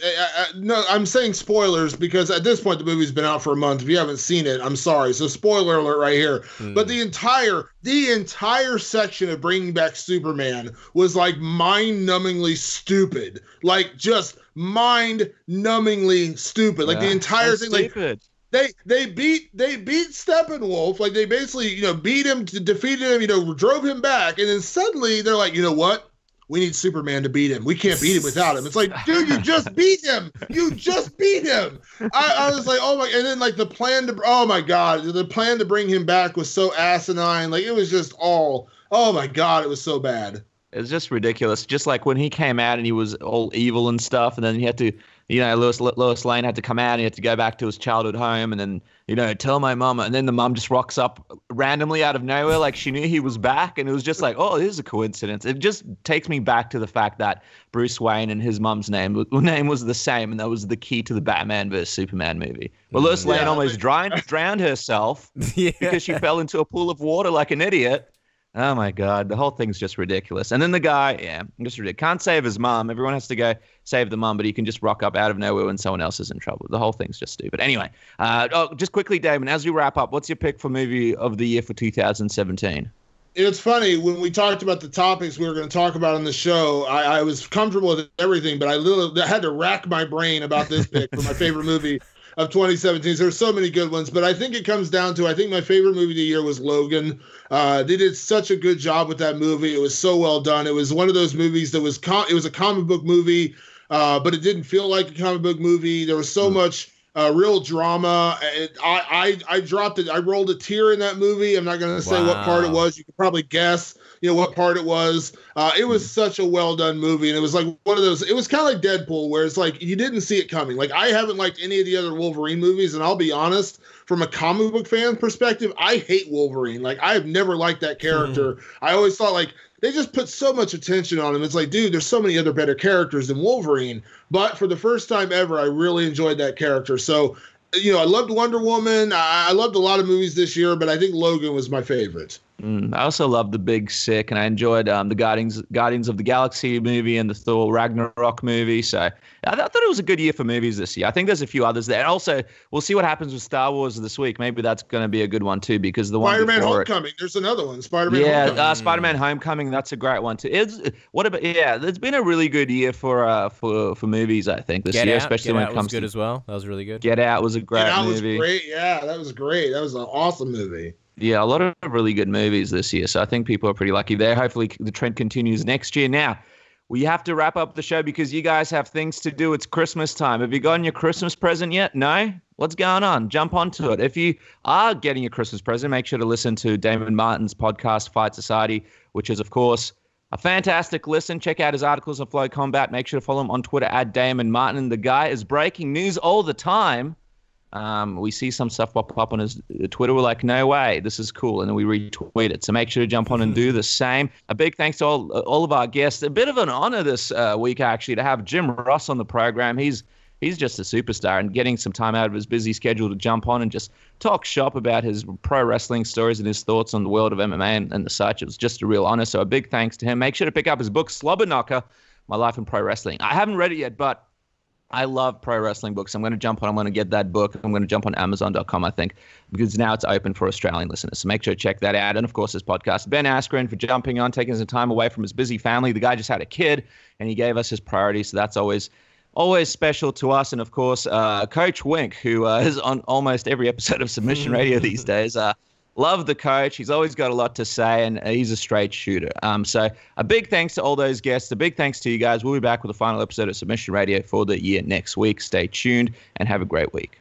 No, I'm saying spoilers because at this point the movie's been out for a month. If you haven't seen it, I'm sorry. So spoiler alert right here. But the entire section of Bringing Back Superman was like mind-numbingly stupid. Like just mind-numbingly stupid. Like the entire thing. Stupid. Like, They beat Steppenwolf, like they basically, beat him, defeated him, drove him back, and then suddenly they're like, you know what? We need Superman to beat him. We can't beat him without him. It's like, dude, you just beat him. You just beat him. I was like, oh my, and then like the plan to bring him back was so asinine. Like it was just all, oh my God, it was so bad. It was just ridiculous. Just like when he came out and he was all evil and stuff, and then he had to, Lois Lane had to come out and he had to go back to his childhood home and then, tell my mama. And then the mom just rocks up randomly out of nowhere like she knew he was back. And it was just like, oh, this is a coincidence. It just takes me back to the fact that Bruce Wayne and his mom's name was the same. And that was the key to the Batman vs. Superman movie. Well, Lois Lane almost drowned herself because she fell into a pool of water like an idiot. Oh, my God. The whole thing's just ridiculous. And then the guy, just ridiculous. Can't save his mom. Everyone has to go save the mom, but he can just rock up out of nowhere when someone else is in trouble. The whole thing's just stupid. Anyway, just quickly, Damon, as we wrap up, what's your pick for movie of the year for 2017? It's funny, when we talked about the topics we were going to talk about on the show, I was comfortable with everything, but I had to rack my brain about this pick for my favorite movie of 2017. There's so many good ones, but I think it comes down to, I think my favorite movie of the year was Logan. They did such a good job with that movie. It was so well done. It was one of those movies that was it was a comic book movie, but it didn't feel like a comic book movie. There was so much real drama. I dropped it. I rolled a tear in that movie. I'm not going to say what part it was. You could probably guess, what part it was. It was such a well done movie. And it was like one of those, it was kind of like Deadpool, where it's like, you didn't see it coming. Like, I haven't liked any of the other Wolverine movies. And I'll be honest, from a comic book fan perspective, I hate Wolverine. Like, I have never liked that character. I always thought, like, they just put so much attention on him. It's like, dude, there's so many other better characters than Wolverine. But for the first time ever, I really enjoyed that character. So, I loved Wonder Woman. I loved a lot of movies this year, but I think Logan was my favorite. I also loved The Big Sick, and I enjoyed the Guardians of the Galaxy movie and the Thor Ragnarok movie. So I thought it was a good year for movies this year. I think there's a few others there. And also, we'll see what happens with Star Wars this week. Maybe that's going to be a good one too, because the Spider-Man Homecoming. There's another one. Spider-Man Homecoming. Spider-Man Homecoming. That's a great one too. It's been a really good year for movies. I think this year, especially when it comes to. Get Out was good as well. That was really good. Get Out was a great movie. Was great. Yeah, that was great. That was an awesome movie. Yeah, a lot of really good movies this year, so I think people are pretty lucky there. Hopefully the trend continues next year. Now, we have to wrap up the show because you guys have things to do. It's Christmas time. Have you gotten your Christmas present yet? No? What's going on? Jump onto it. If you are getting your Christmas present, make sure to listen to Damon Martin's podcast, Fight Society, which is, of course, a fantastic listen. Check out his articles on Flow Combat. Make sure to follow him on Twitter at Damon Martin. The guy is breaking news all the time. We see some stuff pop up on his Twitter. We're like, no way, this is cool. And then we retweet it. So make sure to jump on and do the same. A big thanks to all of our guests. A bit of an honor this week, actually, to have Jim Ross on the program. He's just a superstar, and getting some time out of his busy schedule to jump on and just talk shop about his pro wrestling stories and his thoughts on the world of MMA and the such. It was just a real honor. So a big thanks to him. Make sure to pick up his book, Slobber Knocker, My Life in Pro Wrestling. I haven't read it yet, but I love pro wrestling books. I'm going to jump on. I'm going to get that book. I'm going to jump on Amazon.com, I think, because now it's open for Australian listeners. So make sure to check that out. And, of course, his podcast. Ben Askren for jumping on, taking some time away from his busy family. The guy just had a kid, and he gave us his priorities. So that's always special to us. And, of course, Coach Wink, who is on almost every episode of Submission Radio these days. Love the coach. He's always got a lot to say, and he's a straight shooter. So a big thanks to all those guests. A big thanks to you guys. We'll be back with the final episode of Submission Radio for the year next week. Stay tuned and have a great week.